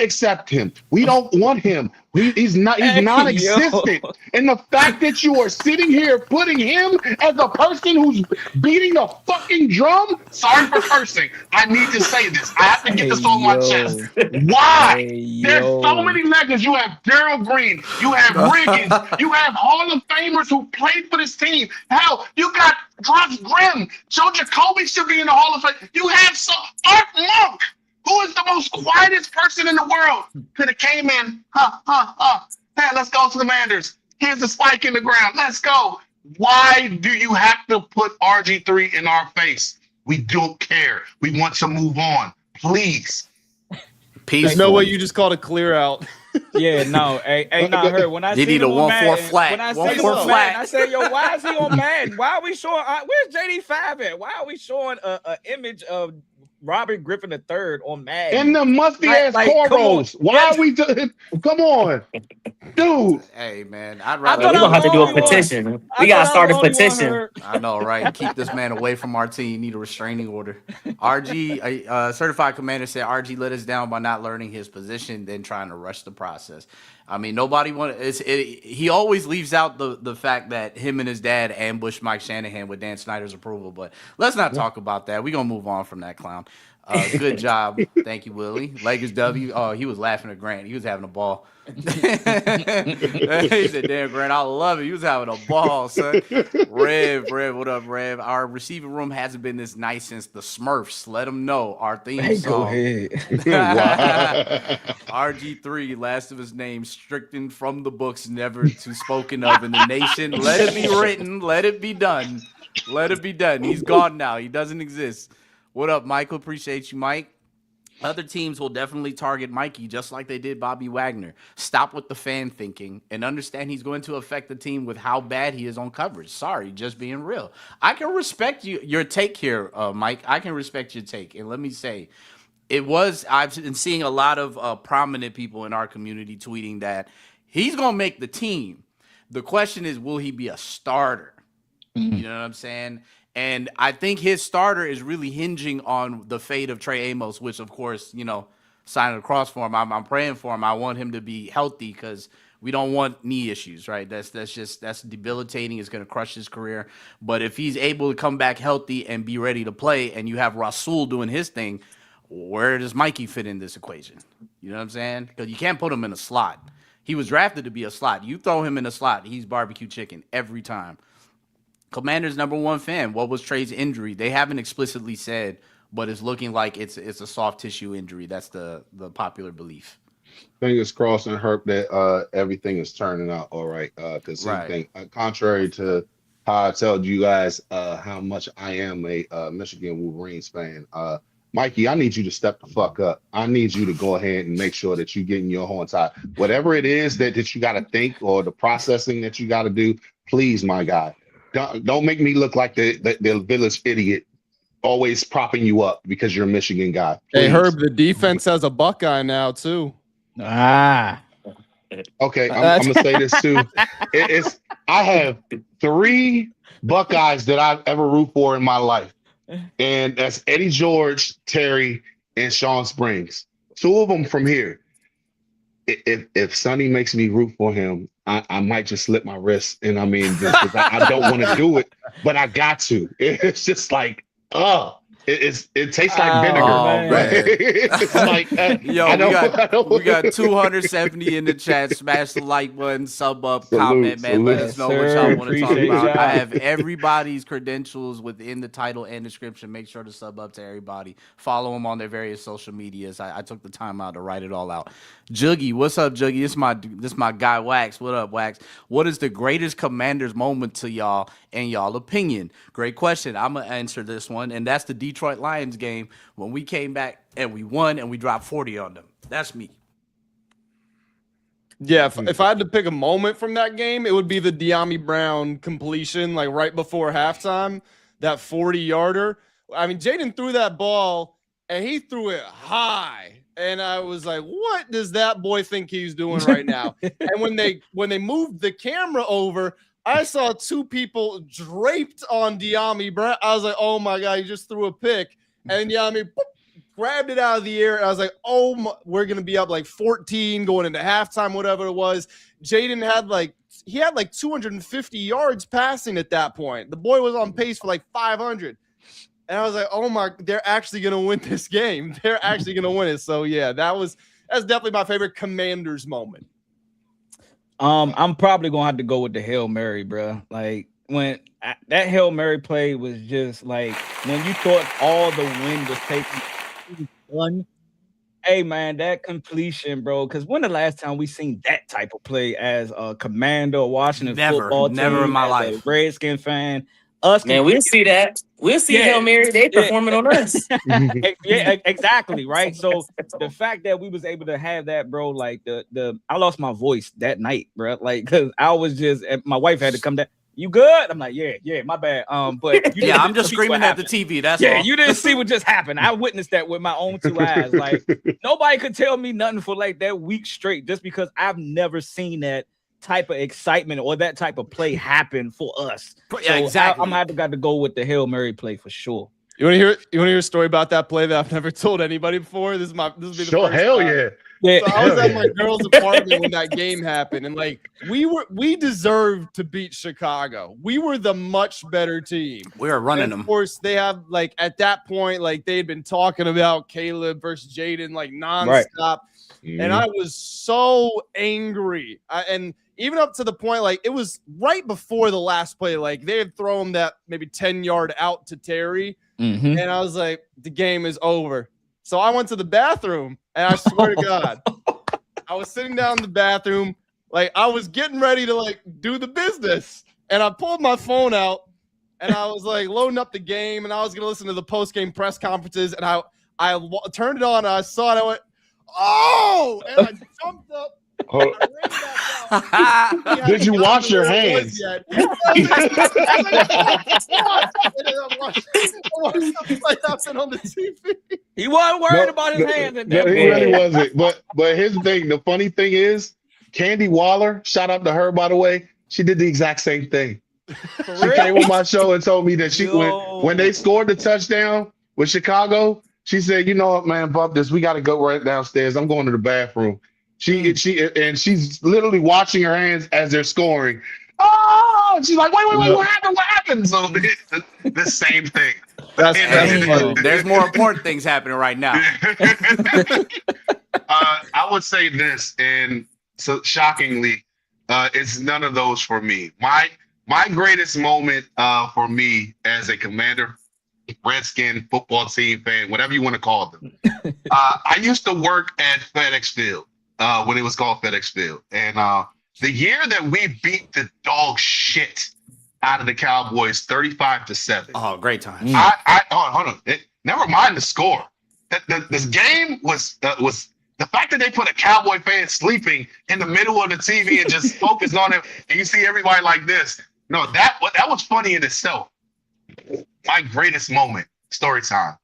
accept him. We don't want him. He's non-existent. And the fact that you are sitting here putting him as a person who's beating a fucking drum, sorry for cursing. I need to say this. I have to get this on my chest. Why? There's so many legends. You have Daryl Green. You have Riggins. You have Hall of Famers who played for this team. Hell, you got Josh Grimm. Joe Jacoby should be in the Hall of Fame. You have Art Monk, who is the most quietest person in the world. Could have came in, hey, let's go to the Manders. Here's the spike in the ground. Let's go. Why do you have to put RG3 in our face? We don't care. We want to move on. Please. There's no way you just called a clear out. Yeah, no. Hey, not her. When I You see need a him on 1-4 Madden, flat. when I 1-4 see him on flat. Madden, I said, yo, why is he on Madden? Why are we showing? Where's JD5 at? Why are we showing a image of Robert Griffin III on Madden? In the musty ass cornrows. Why are we doing? Come on, dude. Hey man, I'd We're rather. gonna have to do a petition. We gotta start a petition. I know, right? Keep this man away from our team. You need a restraining order. RG, certified commander said RG let us down by not learning his position, then trying to rush the process. I mean, nobody wanted. He always leaves out the fact that him and his dad ambushed Mike Shanahan with Dan Snyder's approval. But let's not talk about that. We're gonna move on from that clown. Good job. Thank you, Willie. Lakers W. Oh, he was laughing at Grant. He was having a ball. He said, damn, Grant, I love it. He was having a ball, son. Rev, what up, Rev? Our receiving room hasn't been this nice since the Smurfs. Let them know. Our theme song. Go ahead. RG3, last of his name, stricken from the books, never to spoken of in the nation. Let it be written. Let it be done. Let it be done. He's gone now. He doesn't exist. What up, Michael? Appreciate you, Mike. Other teams will definitely target Mikey just like they did Bobby Wagner. Stop with the fan thinking and understand he's going to affect the team with how bad he is on coverage. Sorry, just being real. I can respect your take here, Mike. I can respect your take. And let me say, I've been seeing a lot of prominent people in our community tweeting that he's going to make the team. The question is, will he be a starter? You know what I'm saying? And I think his starter is really hinging on the fate of Trey Amos, which, of course, signing across for him. I'm praying for him. I want him to be healthy because we don't want knee issues, right? That's debilitating. It's going to crush his career. But if he's able to come back healthy and be ready to play, and you have Rasul doing his thing, where does Mikey fit in this equation? You know what I'm saying? Because you can't put him in a slot. He was drafted to be a slot. You throw him in a slot, he's barbecue chicken every time. Commanders' #1 fan. What was Trey's injury? They haven't explicitly said, but it's looking like it's a soft tissue injury. That's the popular belief. Fingers crossed and hope that everything is turning out all right. Because contrary to how I told you guys how much I am a Michigan Wolverines fan, Mikey, I need you to step the fuck up. I need you to go ahead and make sure that you're getting your horn tied. Whatever it is that you got to think or the processing that you got to do, please, my guy, don't make me look like the village idiot, always propping you up because you're a Michigan guy. Please. Hey, Herb, the defense has a Buckeye now, too. Ah. Okay, I'm gonna say this too. I have 3 Buckeyes that I've ever root for in my life, and that's Eddie George, Terry, and Sean Springs. 2 of them from here. If Sonny makes me root for him, I might just slip my wrist, and I mean, just 'cause I don't want to do it, but I got to. It's just like, it tastes like vinegar. Oh, man. It's like, we got 270 in the chat. Smash the like button, sub up, comment, man. Let us know what y'all want to talk about. I have everybody's credentials within the title and description. Make sure to sub up to everybody. Follow them on their various social medias. I took the time out to write it all out. Juggy, what's up, Juggy? This my guy Wax. What up, Wax? What is the greatest Commanders moment to y'all and y'all opinion? Great question. I'm gonna answer this one, and that's the Detroit Lions game when we came back and we won and we dropped 40 on them. That's me. Yeah, if I had to pick a moment from that game, it would be the De'Ami Brown completion, like right before halftime, that 40-yarder. I mean, Jaden threw that ball, and he threw it high. And I was like, what does that boy think he's doing right now? And when they moved the camera over, I saw 2 people draped on De'Ami Brown. I was like, oh, my God, he just threw a pick. And De'Ami grabbed it out of the air. And I was like, we're going to be up like 14 going into halftime, whatever it was. Jaden had like 250 yards passing at that point. The boy was on pace for like 500. And I was like, oh, my, they're actually going to win this game. They're actually going to win it. So, yeah, that's definitely my favorite Commanders moment. I'm probably gonna have to go with the Hail Mary, bro. Like when that Hail Mary play was just like when you thought all the wind was taking one. Hey man, that completion, bro. Because when the last time we seen that type of play as a Commander of Washington football team, never in my as life. a Redskin fan. Us, Man, we'll see that. We'll see Hail Mary. They performing on us. Yeah, exactly. Right. So the fact that we was able to have that, bro, like I lost my voice that night, bro. Like, cause I was just, my wife had to come down. You good? I'm like, yeah, my bad. But I'm just screaming at the TV. That's all. You didn't see what just happened. I witnessed that with my own 2 eyes. Like nobody could tell me nothing for like that week straight, just because I've never seen that type of excitement or that type of play happen for us. Yeah, so exactly. I'm gonna have to got to go with the Hail Mary play for sure. You want to hear a story about that play that I've never told anybody before? This will be the sure, first hell time. yeah. So I was at my girl's apartment when that game happened, and like we deserved to beat Chicago. We were the much better team. We were running them. Of course, they have like at that point, like they had been talking about Caleb versus Jaden like nonstop, Right. And I was so angry. And even up to the point, like it was right before the last play, like they had thrown that maybe 10-yard out to Terry, and I was like, the game is over. So I went to the bathroom, and I swear to God, I was sitting down in the bathroom, like I was getting ready to like do the business, and I pulled my phone out, and I was like loading up the game, and I was gonna listen to the post-game press conferences, and I turned it on, and I saw it, I went, oh, and I jumped up. Did you wash your hands? He wasn't worried about his hands at that No, point. he really wasn't. But here's the thing. The funny thing is, Candy Waller, shout out to her, by the way. She did the exact same thing. For She real? came on my show and told me that Yo. when they scored the touchdown with Chicago, she said, "You know what, man, bump this. We got to go right downstairs. I'm going to the bathroom." She's literally washing her hands as they're scoring. Oh, she's like, "Wait, what happened? What happened?" So the same thing. That's Damn. There's more important things happening right now. I would say this, and so shockingly, it's none of those for me. My greatest moment for me as a Commander, Redskin football team fan, whatever you want to call them. I used to work at FedEx Field when it was called FedEx Field, and the year that we beat the dog shit out of the Cowboys, 35-7. Oh, great time. Hold on. Never mind the score. This game was the fact that they put a Cowboy fan sleeping in the middle of the TV and just focused on him, and you see everybody like this. No, that was funny in itself. My greatest moment, story time.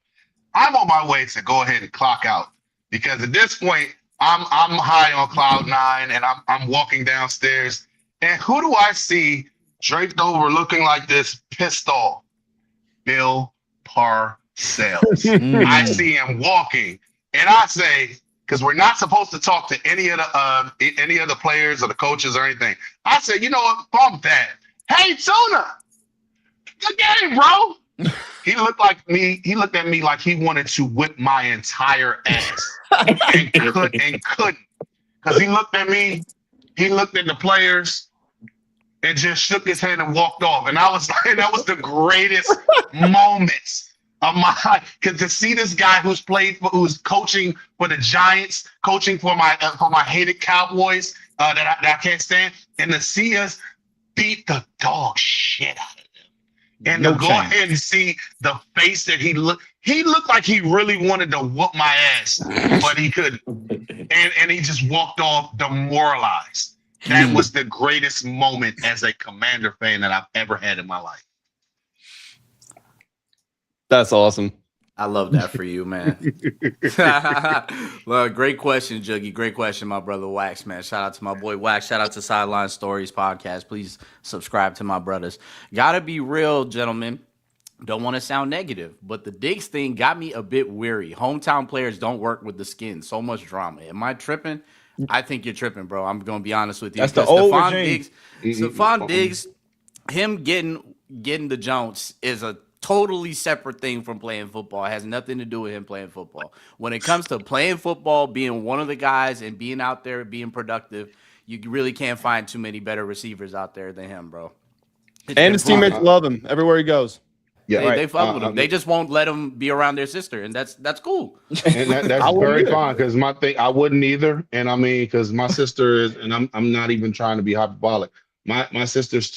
I'm on my way to go ahead and clock out because at this point I'm high on cloud nine and I'm walking downstairs, and who do I see draped over looking like this, pissed off? Bill Parcells. I see him walking, and I say, because we're not supposed to talk to any of the players or the coaches or anything. I said, you know what? Bump that. Hey, Tuna, good game, bro. He looked at me like he wanted to whip my entire ass and couldn't. Because he looked at me, he looked at the players, and just shook his hand and walked off. And I was like, that was the greatest moments of my life. Because to see this guy who's coaching for the Giants, coaching for my hated Cowboys that I can't stand, and to see us beat the dog shit out of them. And to go ahead and see the face that he looked like he really wanted to whoop my ass, but he couldn't. And he just walked off demoralized. That was the greatest moment as a Commander fan that I've ever had in my life. That's awesome. I love that for you, man. Well, great question, Juggy. Great question, my brother Wax, man. Shout out to my boy Wax. Shout out to Sideline Stories podcast. Please subscribe to my brothers. Gotta be real, gentlemen. Don't want to sound negative, but the Diggs thing got me a bit weary. Hometown players don't work with the skin. So much drama. Am I tripping? I think you're tripping, bro. I'm going to be honest with you. That's the old Stefon Diggs, him getting the Jones is a totally separate thing from playing football. It has nothing to do with him playing football. When it comes to playing football, being one of the guys and being out there, being productive, you really can't find too many better receivers out there than him, bro. And his teammates love him everywhere he goes. Yeah, they fuck with him. They just won't let him be around their sister, and that's cool. And that's very fine because my thing, I wouldn't either. And I mean, because my sister is, and I'm not even trying to be hyperbolic. My sister's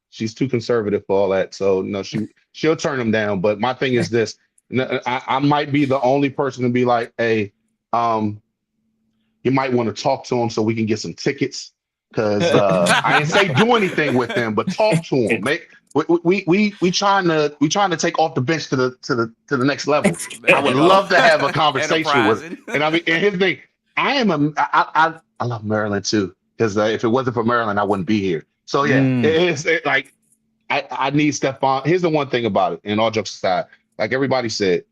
she's too conservative for all that. So no, she'll turn him down. But my thing is this: I might be the only person to be like, hey, you might want to talk to him so we can get some tickets. Because I didn't say do anything with them, but talk to him. We trying to take off the bench to the next level. I would love to have a conversation with him. And I mean, and his thing, I love Maryland too, because if it wasn't for Maryland, I wouldn't be here. So yeah, it's like I need Stefon. Here's the one thing about it, and all jokes aside, like everybody said,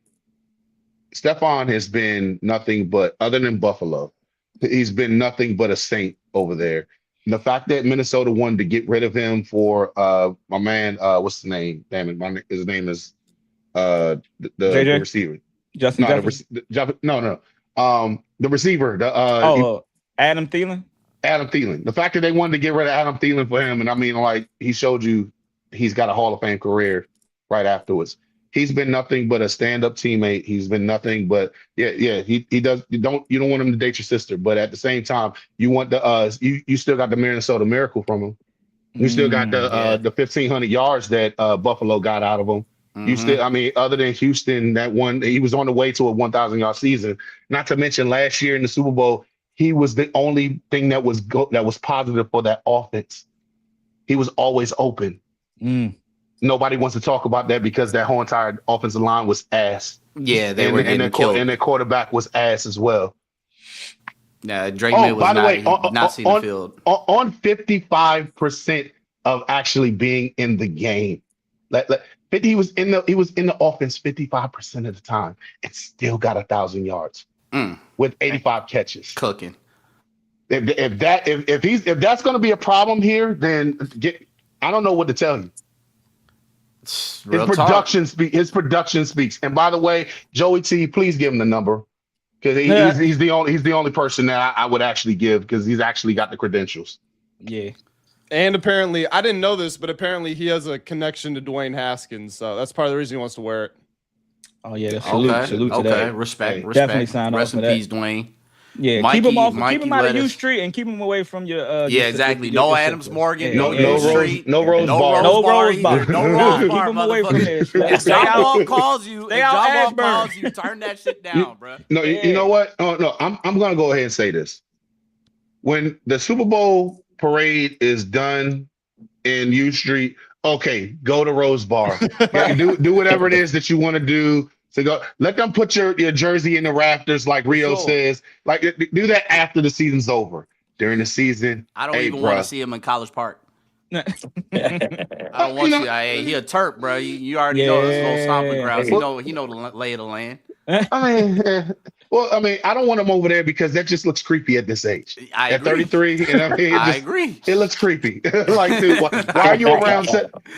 Stefon has been nothing but, other than Buffalo, he's been nothing but a saint over there. And the fact that Minnesota wanted to get rid of him for my man, what's his name? Damn it, his name is the receiver. Justin the receiver. Adam Thielen. Adam Thielen. The fact that they wanted to get rid of Adam Thielen for him, and I mean, like, he showed you he's got a Hall of Fame career right afterwards. He's been nothing but a stand-up teammate. He's been nothing but he does. You don't want him to date your sister, but at the same time, you want you still got the Minnesota Miracle from him. You still got the 1,500 yards that Buffalo got out of him. You still, I mean, other than Houston, that one, he was on the way to a 1,000-yard season. Not to mention last year in the Super Bowl, he was the only thing that was positive for that offense. He was always open. Nobody wants to talk about that because that whole entire offensive line was ass. Yeah, they were getting killed. And their quarterback was ass as well. Yeah, Drake May was by the not, way, he did not see the field. on 55% of actually being in the game. 50, he was in the offense 55% of the time and still got 1,000 yards with 85 catches. Cooking. If that's going to be a problem here, then I don't know what to tell you. Real His talk. his production speaks. And by the way, Joey T, please give him the number because he's the only person that I would actually give because he's actually got the credentials. Yeah. And apparently, I didn't know this, but apparently he has a connection to Dwayne Haskins, so that's part of the reason he wants to wear it. Oh yeah, salute to that. Respect. Definitely sign Rest off in for peace, that. Dwayne. Yeah, Mikey, keep him out let of U us- Street and keep him away from your. Yeah, exactly. No Adams Morgan. No U Rose Street. no Rose No bar. No Rose either. bar. No Rose Keep bar, him away from motherfucker. this. If John Wall calls you, Stay out Ashburn. calls you, turn that shit down, bro. No, you know what? Oh no, I'm gonna go ahead and say this. When the Super Bowl parade is done in U Street, okay, go to Rose Bar. Yeah, do whatever it is that you want to do. So go let them put your jersey in the rafters, like Rio says. Like do that after the season's over. During the season, I don't even want to see him in College Park. I don't want you. Hey, he a Terp, bro. You already know this little stomping grounds. He know the lay of the land. I mean, I don't want him over there because that just looks creepy at this age. I At agree. 33, and I mean, I agree. It looks creepy. Like, dude, why are you around?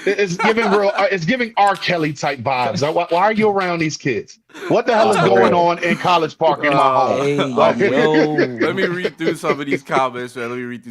It's giving R. Kelly type vibes. Why are you around these kids? What the hell is going on in College Park in my home? Hey, Like- yo. Let me read through some of these comments, man.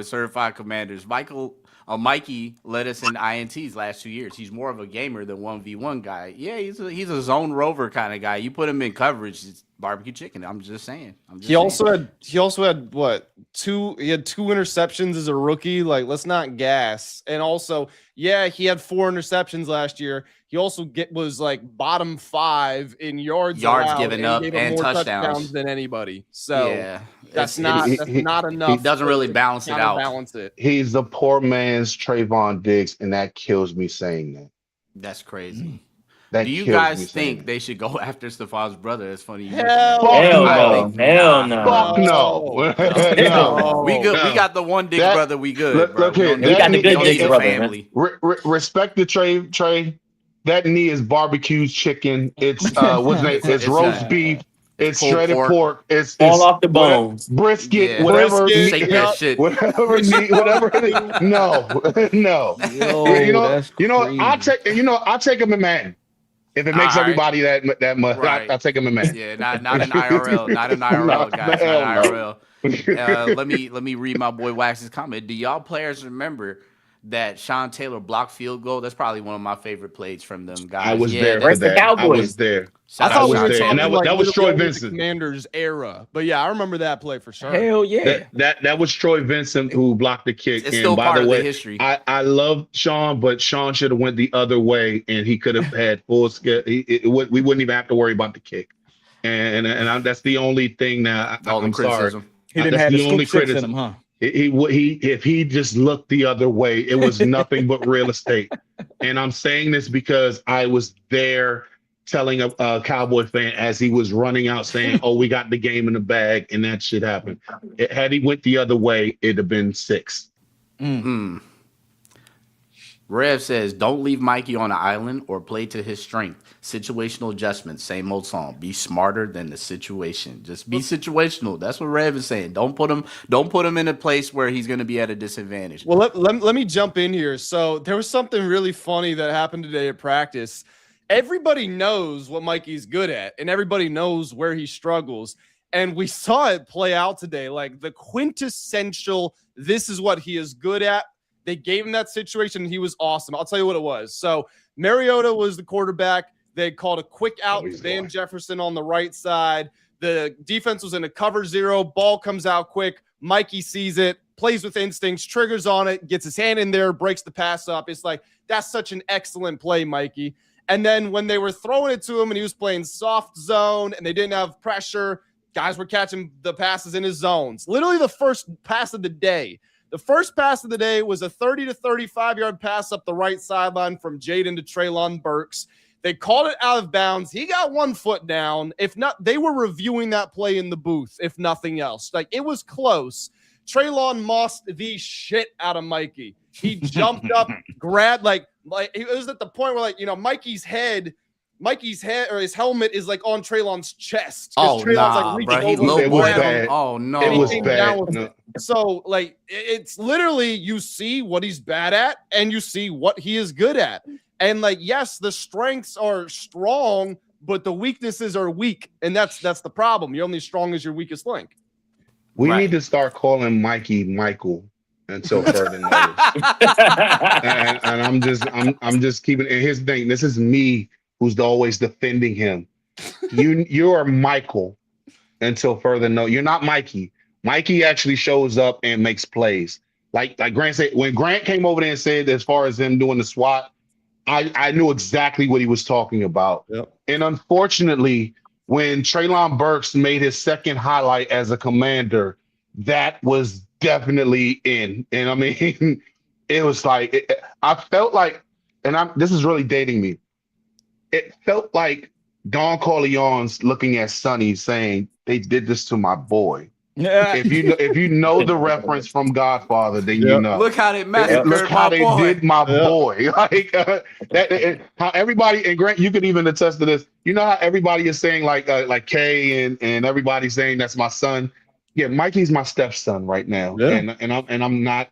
Certified Commanders. Mikey led us in INTs last 2 years. He's more of a gamer than 1v1 guy. Yeah, he's a zone rover kind of guy. You put him in coverage, it's barbecue chicken. I'm just saying. He also had what? He had 2 interceptions as a rookie. Like, let's not gas. And also, yeah, he had 4 interceptions last year. He also was like bottom 5 in yards given up gave him and more touchdowns than anybody. So yeah, that's not enough. He doesn't really balance it out. Balance it. He's a poor man's Trayvon Diggs, and that kills me saying that. That's crazy. That Do you kills me guys saying think that. they should go after Stefon's brother? It's funny. Hell Hell no. no. Fuck no. No. We good. No. We got the one Diggs That- brother. We good. Look- bro. look here, We got the good don't Diggs need a brother, man. family. Respect the Trey. That knee is barbecue chicken. It's what's the name? It's roast beef. It's pulled shredded pork. It's All off the bones. brisket. Yeah. Whatever. Brisket, Shake that shit. Whatever. No. Yo, You know. I'll take him in Madden. If it makes All right. everybody that much, Right. I'll take him in Madden. Yeah, not in IRL. Not in IRL, guys. hell Not no. IRL. Let me read my boy Wax's comment. Do y'all players remember that Sean Taylor blocked field goal? That's probably one of my favorite plays from them guys. I was there for Where's the that. I Cowboys? was there. Shout I out thought we Sean were there. Taylor. And talking that was Troy literally Vincent. the Commanders era, but yeah, I remember that play for sure. Hell yeah. That was Troy Vincent who blocked the kick. It's still by part the of way, the history. I love Sean, but Sean should have went the other way, and he could have had full skill. We wouldn't even have to worry about the kick. And that's the only thing that All the I'm sorry. criticism. He didn't That's have the the only scoop six in criticism. him, huh? If he just looked the other way, it was nothing but real estate. And I'm saying this because I was there telling a Cowboy fan as he was running out saying, "Oh, we got the game in the bag," and that shit happened. Had he went the other way, it'd have been 6. Rev says, don't leave Mikey on an island or play to his strength. Situational adjustments, same old song. Be smarter than the situation. Just be situational. That's what Rev is saying. Don't put him in a place where he's going to be at a disadvantage. Well, let me jump in here. So there was something really funny that happened today at practice. Everybody knows what Mikey's good at, and everybody knows where he struggles. And we saw it play out today, like the quintessential, this is what he is good at. They gave him that situation, and he was awesome. I'll tell you what it was. So Mariota was the quarterback. They called a quick out to Van Jefferson on the right side. The defense was in a cover 0. Ball comes out quick. Mikey sees it, plays with instincts, triggers on it, gets his hand in there, breaks the pass up. It's like, that's such an excellent play, Mikey. And then when they were throwing it to him and he was playing soft zone and they didn't have pressure, guys were catching the passes in his zones. Literally the first pass of the day. The first pass of the day was a 30 to 35 yard pass up the right sideline from Jaden to Treylon Burks. They called it out of bounds. He got 1 foot down. If not, they were reviewing that play in the booth, if nothing else. Like, it was close. Traylon mossed the shit out of Mikey. He jumped up, grabbed, like it was at the point where, like, you know, Mikey's head or his helmet is like on Traylon's chest. Oh, Traylon's nah, like bro. reaching He over low It was boyed him. bad. Oh, no. It was came bad. down with No. it. So, like, it's literally, you see what he's bad at and you see what he is good at. And, like, yes, the strengths are strong, but the weaknesses are weak. And that's the problem. You're only as strong as your weakest link. We Right. need to start calling Mikey Michael until further notice. and I'm just keeping. And here's the thing: this is me who's always defending him. You are Michael until further notice. You're not Mikey. Mikey actually shows up and makes plays. Like Grant said, when Grant came over there and said, as far as him doing the SWAT, I knew exactly what he was talking about. Yep. And unfortunately, when Treylon Burks made his second highlight as a commander, that was definitely in. And I mean, it was like, I felt like, and this is really dating me. It felt like Don Corleone's looking at Sonny saying, they did this to my boy. If you know the reference from Godfather, then you know. Look how they massacred Look how they my boy. did my boy. Like how everybody, and Grant, you could even attest to this. You know how everybody is saying like Kay and everybody saying that's my son. Yeah, Mikey's my stepson right now, Yeah. and I'm not.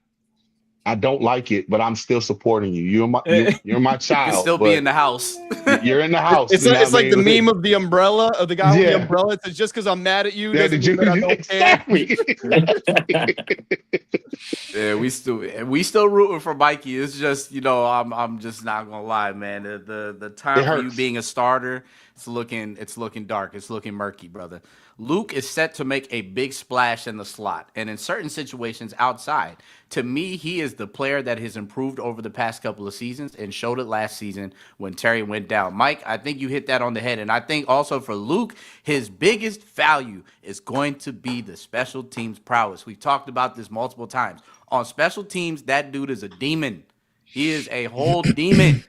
I don't like it, but I'm still supporting you. You're my child. You can still but be in the house. You're in the house. It's you know like, what I the mean? meme of the umbrella, of the guy with the Yeah. umbrella. It's just because I'm mad at you. Yeah, Doesn't mean that I don't care. exactly. Yeah, we still rooting for Mikey. It's just, you know, I'm just not gonna lie, man. The time It for you hurts. being a starter, it's looking dark. It's looking murky, brother. Luke is set to make a big splash in the slot and in certain situations outside. To me, he is the player that has improved over the past couple of seasons and showed it last season when Terry went down. Mike, I think you hit that on the head. And I think also for Luke, his biggest value is going to be the special teams prowess. We've talked about this multiple times. On special teams, that dude is a demon. He is a whole demon.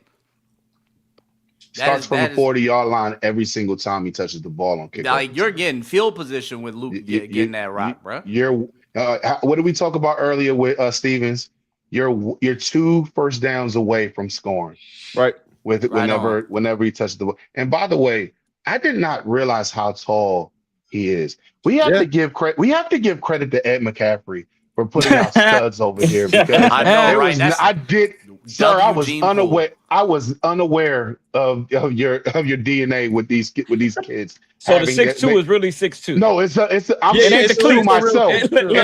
Starts from the 40-yard line every single time he touches the ball on kickoff. Like, you're getting field position with Luke getting that rock, bro. You're what did we talk about earlier with Stevens? You're 2 first downs away from scoring. Right. Whenever he touches the ball. And by the way, I did not realize how tall he is. We have to give credit. We have to give credit to Ed McCaffrey for putting out studs over here because I know, right? I was unaware. I was unaware of your DNA with these kids. So the 6'2" is really 6'2". No, I'm Yeah, 6'2" myself, Look,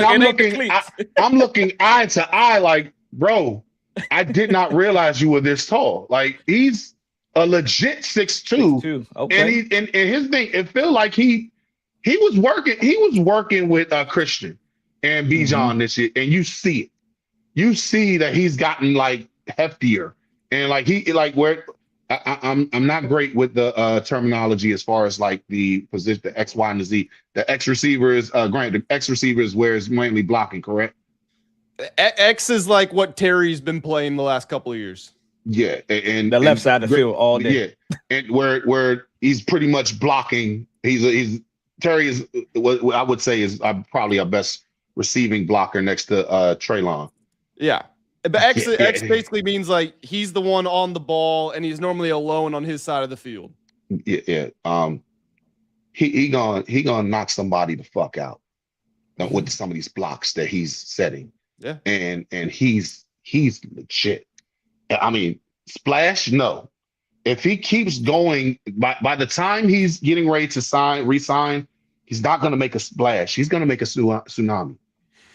I'm looking eye to eye, like, bro, I did not realize you were this tall. Like, he's a legit 6'2". Okay. And his thing, it felt like he was working with Christian and Bijan this year, and you see it. You see that he's gotten like heftier, and like I'm not great with the terminology as far as like the position, the X, Y, and the Z. The X receiver is the X receiver is where it's mainly blocking, correct? X is like what Terry's been playing the last couple of years. Yeah, and the left side of the field all day. Yeah, and where he's pretty much blocking. Terry is what I would say is probably our best receiving blocker next to Treylon. Yeah. But X basically means like he's the one on the ball and he's normally alone on his side of the field. Yeah. He gonna knock somebody the fuck out with some of these blocks that he's setting. Yeah. And he's legit. I mean, splash, no. If he keeps going, by the time he's getting ready to resign, he's not gonna make a splash. He's gonna make a tsunami.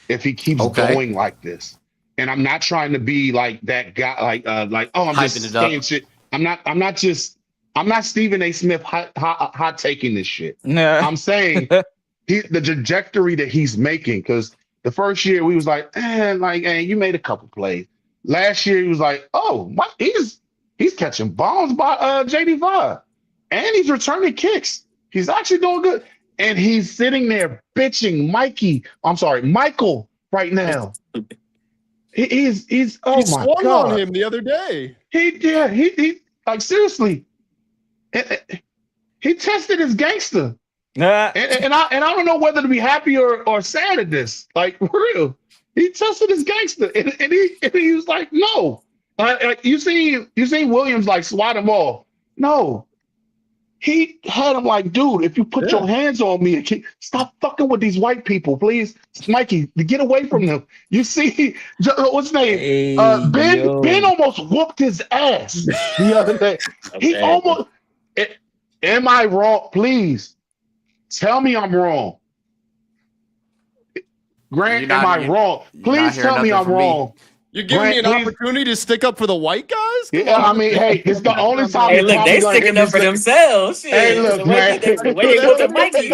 If he keeps going like this. And I'm not trying to be like that guy, I'm just saying shit. I'm not Stephen A. Smith hot taking this shit. Nah. I'm saying the trajectory that he's making, because the first year we was like, you made a couple plays. Last year he was like, he's catching bombs by JD5, and he's returning kicks. He's actually doing good, and he's sitting there bitching Michael right now. He's oh he my swung God. on him the other day. He like seriously. He tested his gangster. Nah. And I don't know whether to be happy or sad at this. Like, for real. He tested his gangster. And he was like, no. You seen Williams like swat him off. No. He had him like, dude, if you put your hands on me, stop fucking with these white people, please. Mikey, get away from them. You see, what's his name? Hey, Ben almost whooped his ass the other day. He almost. Am I wrong? Please tell me I'm wrong. Grant, am I wrong? Please tell me I'm wrong. You're giving me an opportunity to stick up for the white guys? Yeah, I mean, hey, it's the only time. Hey, look, they sticking up for themselves. Shit. Hey, look, man. Wait, go to Mikey.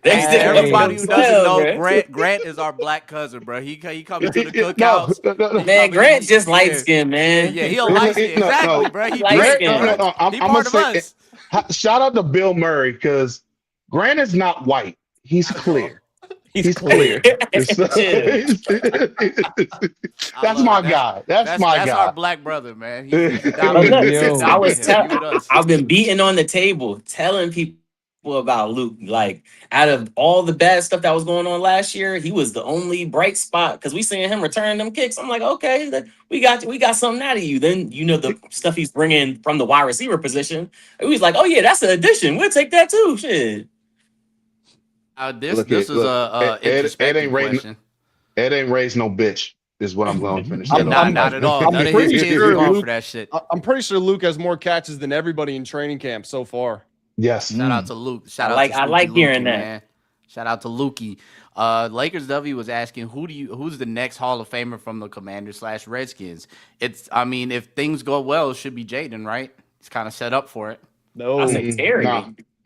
They sticking up for Everybody who doesn't know, themselves, Grant is our black cousin, bro. He coming to the cookouts. man. Grant's just light skinned, man. Yeah, he a light skin. Exactly, bro. He Light skin. I'm He gonna part of say, us. shout out to Bill Murray because Grant is not white. He's clear. He's clear. That's my guy. That's my That's guy. our black brother, man. He's But look, Yo. I've been beating on the table, telling people about Luke. Like, out of all the bad stuff that was going on last year, he was the only bright spot because we seeing him return them kicks. I'm like, okay, we got something out of you. Then the stuff he's bringing from the wide receiver position. He was like, oh yeah, that's an addition. We'll take that too. Shit. This is a introspective question. Ed ain't raised no bitch. Is what I'm going to finish. Not at all. None of his kids are going for that shit. I'm pretty sure Luke has more catches than everybody in training camp so far. Yes. Shout out to Luke. I like hearing that. Man. Shout out to Lukey. Lakers W was asking who's the next Hall of Famer from the Commanders/Redskins. If things go well, it should be Jaden, right? He's kind of set up for it. No, I say Terry.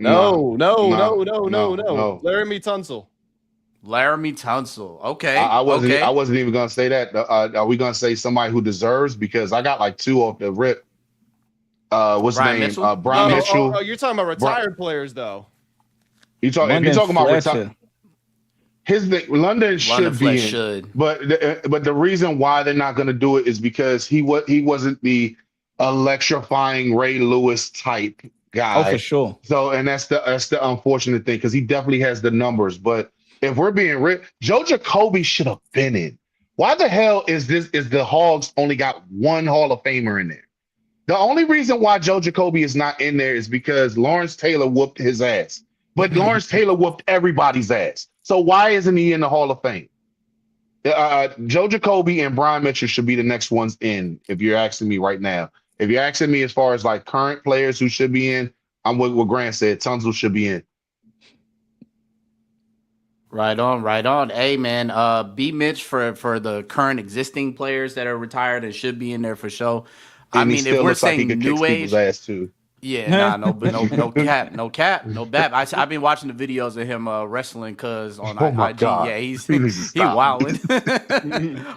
No. No. Laramie Tunsil. Laramie Tunsil. Okay. I wasn't even gonna say that. Are we gonna say somebody who deserves? Because I got like two off the rip. What's his name? Mitchell? Brian Mitchell. Oh, you're talking about retired players though. If you're talking about retired, his thing, London should be in. But the reason why they're not gonna do it is because he wasn't the electrifying Ray Lewis type guy. Oh, for sure. So, and that's the unfortunate thing because he definitely has the numbers. But if we're being real, Joe Jacoby should have been in. Why the hell is the Hogs only got one Hall of Famer in there? The only reason why Joe Jacoby is not in there is because Lawrence Taylor whooped his ass. But Lawrence Taylor whooped everybody's ass. So why isn't he in the Hall of Fame? Joe Jacoby and Brian Mitchell should be the next ones in, if you're asking me right now. If you're asking me as far as like current players who should be in, I'm with what Grant said. Tunsil should be in. Right on. Hey, man, B Mitch for the current existing players that are retired and should be in there for sure. And if we're saying new age, ass too. yeah, no cap, no bap. I've been watching the videos of him wrestling on IG. God. Yeah, he wilding.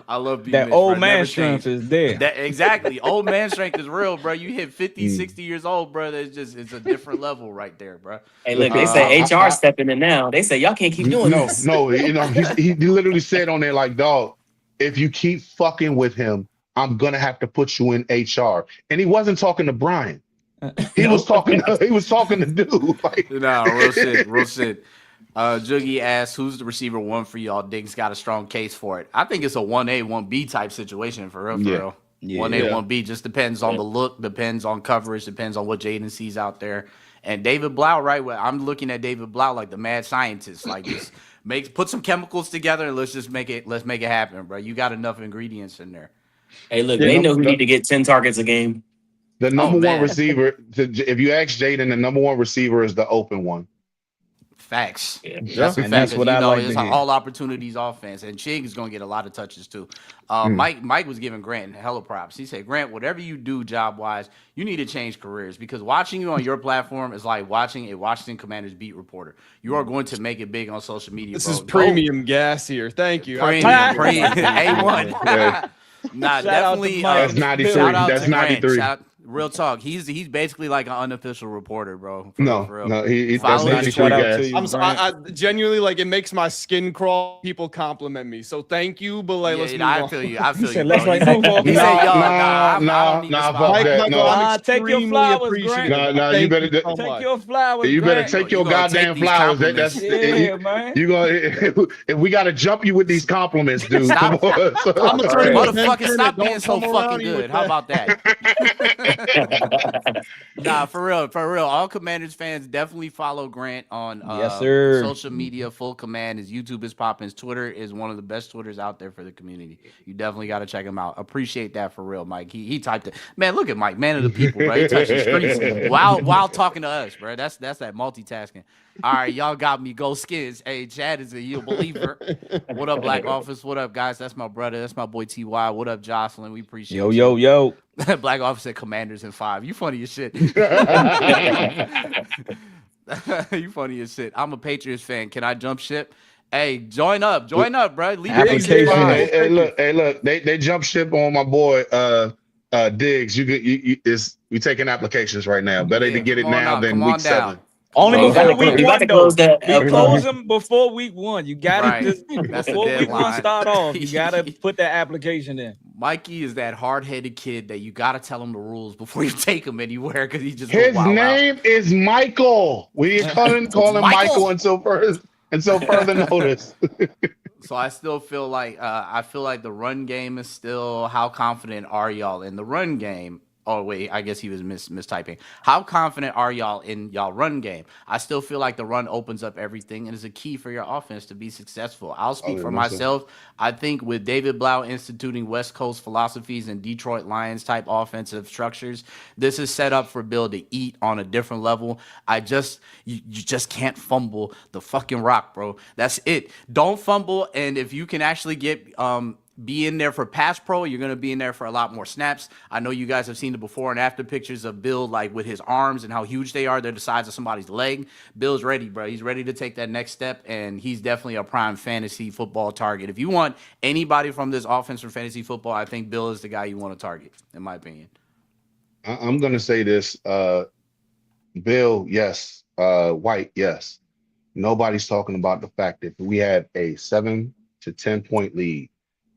I love B that Mitch, old bro. man Never strength changed. is there. Exactly. Old man strength is real, bro. You hit 50, 60 years old, bro. It's a different level right there, bro. Hey, look, they say HR stepping in now. They say y'all can't keep doing this. No, he literally said on there like, dog, if you keep fucking with him, I'm gonna have to put you in HR. And he wasn't talking to Brian. He was talking to dude. Like, no, real shit. Joogie asks, who's the receiver one for y'all? Diggs got a strong case for it. I think it's a 1A, 1B type situation for real. 1A, 1B just depends on the look, depends on coverage, depends on what Jaden sees out there. And David Blau, right? I'm looking at David Blau like the mad scientist. Like, just put some chemicals together and let's make it happen, bro. You got enough ingredients in there. Hey, look, they know who need to get 10 targets a game. The number one receiver, if you ask Jaden, the number one receiver is the open one. Facts. Yeah. That's a fact. That's what I like It's to hear. all opportunities offense, and Chig is going to get a lot of touches too. Mike was giving Grant hella props. He said, Grant, whatever you do job wise, you need to change careers because watching you on your platform is like watching a Washington Commanders beat reporter. You are going to make it big on social media. This is premium gas here. Thank you. Premium. A1. Nah, definitely. That's 93. That's 93. Real talk. He's basically like an unofficial reporter, bro. For No, real. no, that's Follow not his the Shout true out gas. to you, I'm so, Grant. I genuinely like it makes my skin crawl. People compliment me, so thank you. But like, let's move I on. feel you. I He feel said, you, "Let's bro. like move on." He said, "Yo, Nah, I don't need nah, this fuck spotlight." that. Michael, No. I'm Take your extremely flowers, appreciative. Grant. No, Thank you better you so Take much. your flowers, you better Grant. take You your gonna take goddamn these flowers. compliments. Yeah, man. You gonna if we gotta jump you with these compliments, dude. Stop. Come on. I'm gonna turn Right. into Ben Motherfucker, stop Bennett. being Don't so come fucking around me with good. How that. about that? Nah, for real. All Commanders fans definitely follow Grant on Yes, sir. social media. Full Command. His YouTube is popping. His Twitter is one of the best Twitters out there for the community. You definitely got to check him out. Appreciate that for real, Mike. He typed it. Man, look at Mike, man of the people, bro. He touching streets while talking to us, bro. That's that multitasking. All right, y'all got me. Go Skins. Hey, Chad is a believer. What up, Black Office? What up, guys? That's my brother. That's my boy Ty. What up, Jocelyn? We appreciate Yo, you. yo. Black Office said Commanders in 5. You funny as shit. You funny as shit. I'm a Patriots fan. Can I jump ship? Hey, join up, bro. Leave Application. Hey, look. They jump ship on my boy Diggs. We taking applications right now. Better to get it now than week 7. Only Hey, you before gotta- week you 1, gotta though. close that We up, close huh? them before week 1. You got Right. to That's the before week 1 deadline. start off. You got to put that application in. Mikey is that hard-headed kid that you got to tell him the rules before you take him anywhere because he just His go wild name is Michael. We call him Michael until further notice. So I still feel like the run game is still. How confident are y'all in the run game? Oh wait, I guess he was mistyping. How confident are y'all in y'all run game? I still feel like the run opens up everything and is a key for your offense to be successful. I'll speak for myself. I think with David Blau instituting West Coast philosophies and Detroit Lions type offensive structures, this is set up for Bill to eat on a different level. You just can't fumble the fucking rock, bro. That's it. Don't fumble, and if you can actually get be in there for pass pro, you're going to be in there for a lot more snaps. I know you guys have seen the before and after pictures of Bill, like with his arms and how huge they are. They're the size of somebody's leg. Bill's ready, bro. He's ready to take that next step, and he's definitely a prime fantasy football target. If you want anybody from this offense for fantasy football, I think Bill is the guy you want to target, in my opinion. I'm going to say this. Bill, yes. White, yes. Nobody's talking about the fact that we had a 7 to 10 point lead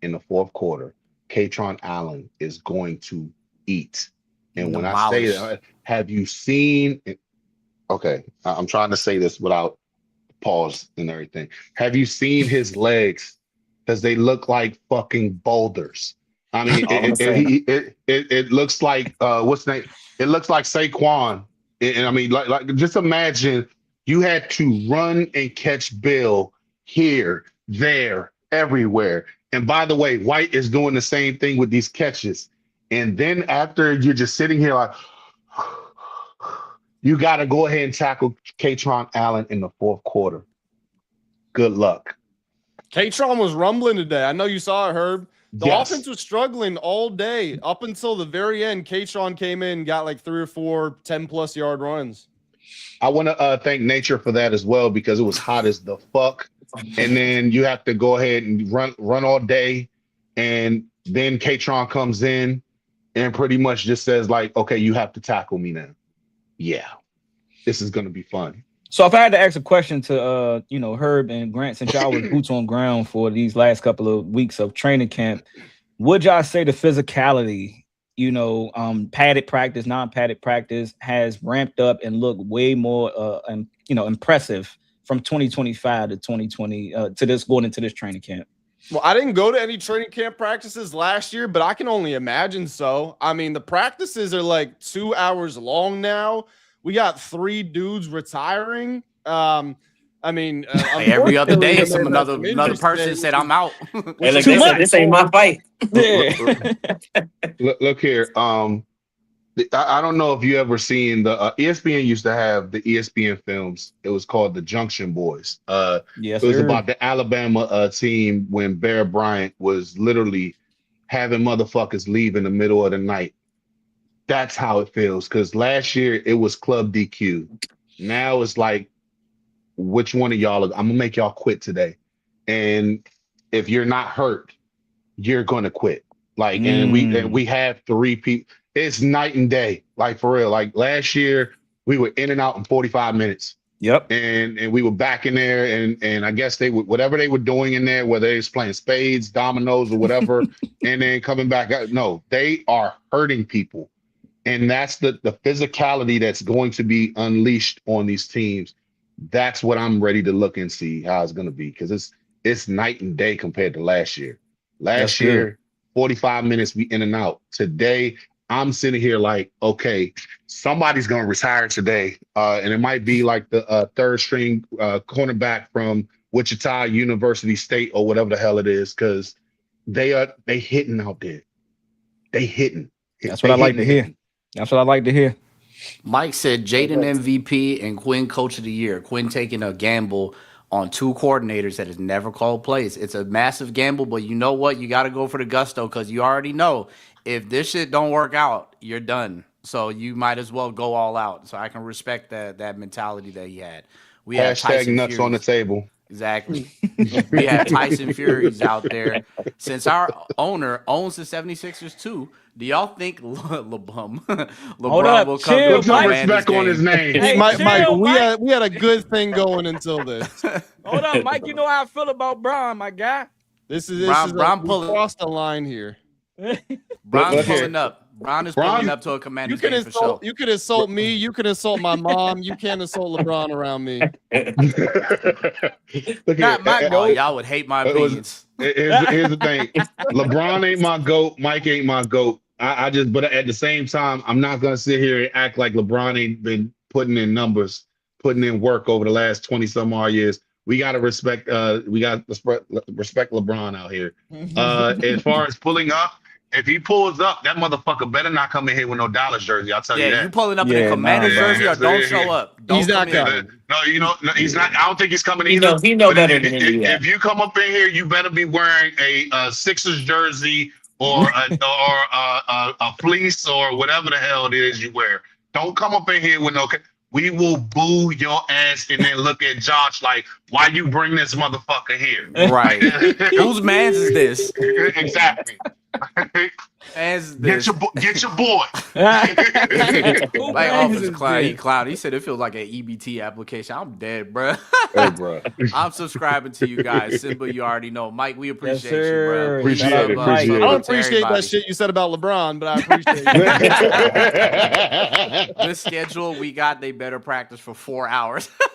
in the fourth quarter. Katron Allen is going to eat. And when I say that, have you seen it? Okay, I'm trying to say this without pause and everything. Have you seen his legs? Because they look like fucking boulders. I mean, it looks like what's the name? It looks like Saquon. And I mean, like just imagine you had to run and catch Bill here, there, everywhere. And by the way, White is doing the same thing with these catches. And then after you're just sitting here like, you got to go ahead and tackle Katron Allen in the fourth quarter. Good luck. Katron was rumbling today. I know you saw it, Herb. The Yes. offense was struggling all day up until the very end. Katron came in, got like 3 or 4 10-plus yard runs. I want to thank nature for that as well, because it was hot as the fuck. And then you have to go ahead and run all day. And then Katron comes in and pretty much just says like, okay, you have to tackle me now. Yeah, this is going to be fun. So if I had to ask a question to Herb and Grant, since y'all was boots on ground for these last couple of weeks of training camp, would y'all say the physicality, padded practice, non-padded practice has ramped up and looked way more impressive from 2025 to 2020 going into this training camp? Well, I didn't go to any training camp practices last year, but I can only imagine so. I mean, the practices are like 2 hours long now. We got 3 dudes retiring. Every other day, another person said, "I'm out." Hey, look, this ain't my fight. Look here. I don't know if you ever seen the ESPN used to have the ESPN films. It was called The Junction Boys. Yes, it was sir. about the Alabama team when Bear Bryant was literally having motherfuckers leave in the middle of the night. That's how it feels. Because last year it was Club DQ. Now it's like, which one of y'all? I'm gonna make y'all quit today. And if you're not hurt, you're gonna quit. Like, and we have 3 people. it's night and day. Like for real. Like last year, we were in and out in 45 minutes. Yep. And we were back in there, and I guess they would whatever they were doing in there, whether they was playing spades, dominoes, or whatever, and then coming back. No, they are hurting people, and that's the physicality that's going to be unleashed on these teams. That's what I'm ready to look and see how it's going to be, because it's night and day compared to last year. Last year, 45 minutes we in and out. Today, I'm sitting here like, okay, somebody's going to retire today. And it might be like the third string cornerback from Wichita University State or whatever the hell it is, because they hitting out there. They hitting. That's what I like to hear. That's what I like to hear. Mike said Jaden MVP and Quinn Coach of the Year. Quinn taking a gamble on two coordinators that has never called plays. It's a massive gamble, but you know what? You got to go for the gusto, because you already know if this shit don't work out, you're done. So you might as well go all out. So I can respect that mentality that he had. We had Tyson nuts Furies. on the table. Exactly. We have Tyson Furies out there. Since our owner owns the 76ers too, do y'all think LeBron will come chill, to some respect on his name? Hey, Mike, chill, we Mike. had a good thing going until this. Hold up, Mike. You know how I feel about Braun, my guy. This Bron is pulling- crossed the line here. Bron's Look here. pulling up. Bron is Bron- pulling up to a You Commander's can game for sure. insult. You can insult me. You can insult my mom. You can't insult LeBron around me. Look Not my at, Oh, y'all would hate my It was- opinions. here's the thing. LeBron ain't my GOAT. Mike ain't my GOAT. I just, but at the same time, I'm not going to sit here and act like LeBron ain't been putting in numbers, putting in work over the last 20 some odd years. We got to respect, respect LeBron out here. As far as pulling up, if he pulls up, that motherfucker better not come in here with no Dallas jersey. I'll tell you Yeah, that. you pulling up in Yeah, a Commander's nah, jersey or yeah, don't yeah, show yeah. up. Don't He's not come in. coming. No, he's not. I don't think he's coming He either. know- he know But better than to do that. If you come up in here, you better be wearing a Sixers jersey or a fleece or whatever the hell it is you wear. Don't come up in here with no. We will boo your ass and then look at Josh like, why you bring this motherfucker here? Right. Whose man's is this? Exactly. Man's Get this? your boy. Who Like man's Office is Cloud, he this? cloud. He said it feels like an EBT application. I'm dead, bro. Hey, bro. I'm subscribing to you guys. Simba, you already know. Mike, we appreciate you, sir. bro. Appreciate Love, it, love, appreciate love it. I don't to appreciate everybody. that shit you said about LeBron, but I appreciate it. This schedule we got, they better practice for 4 hours. I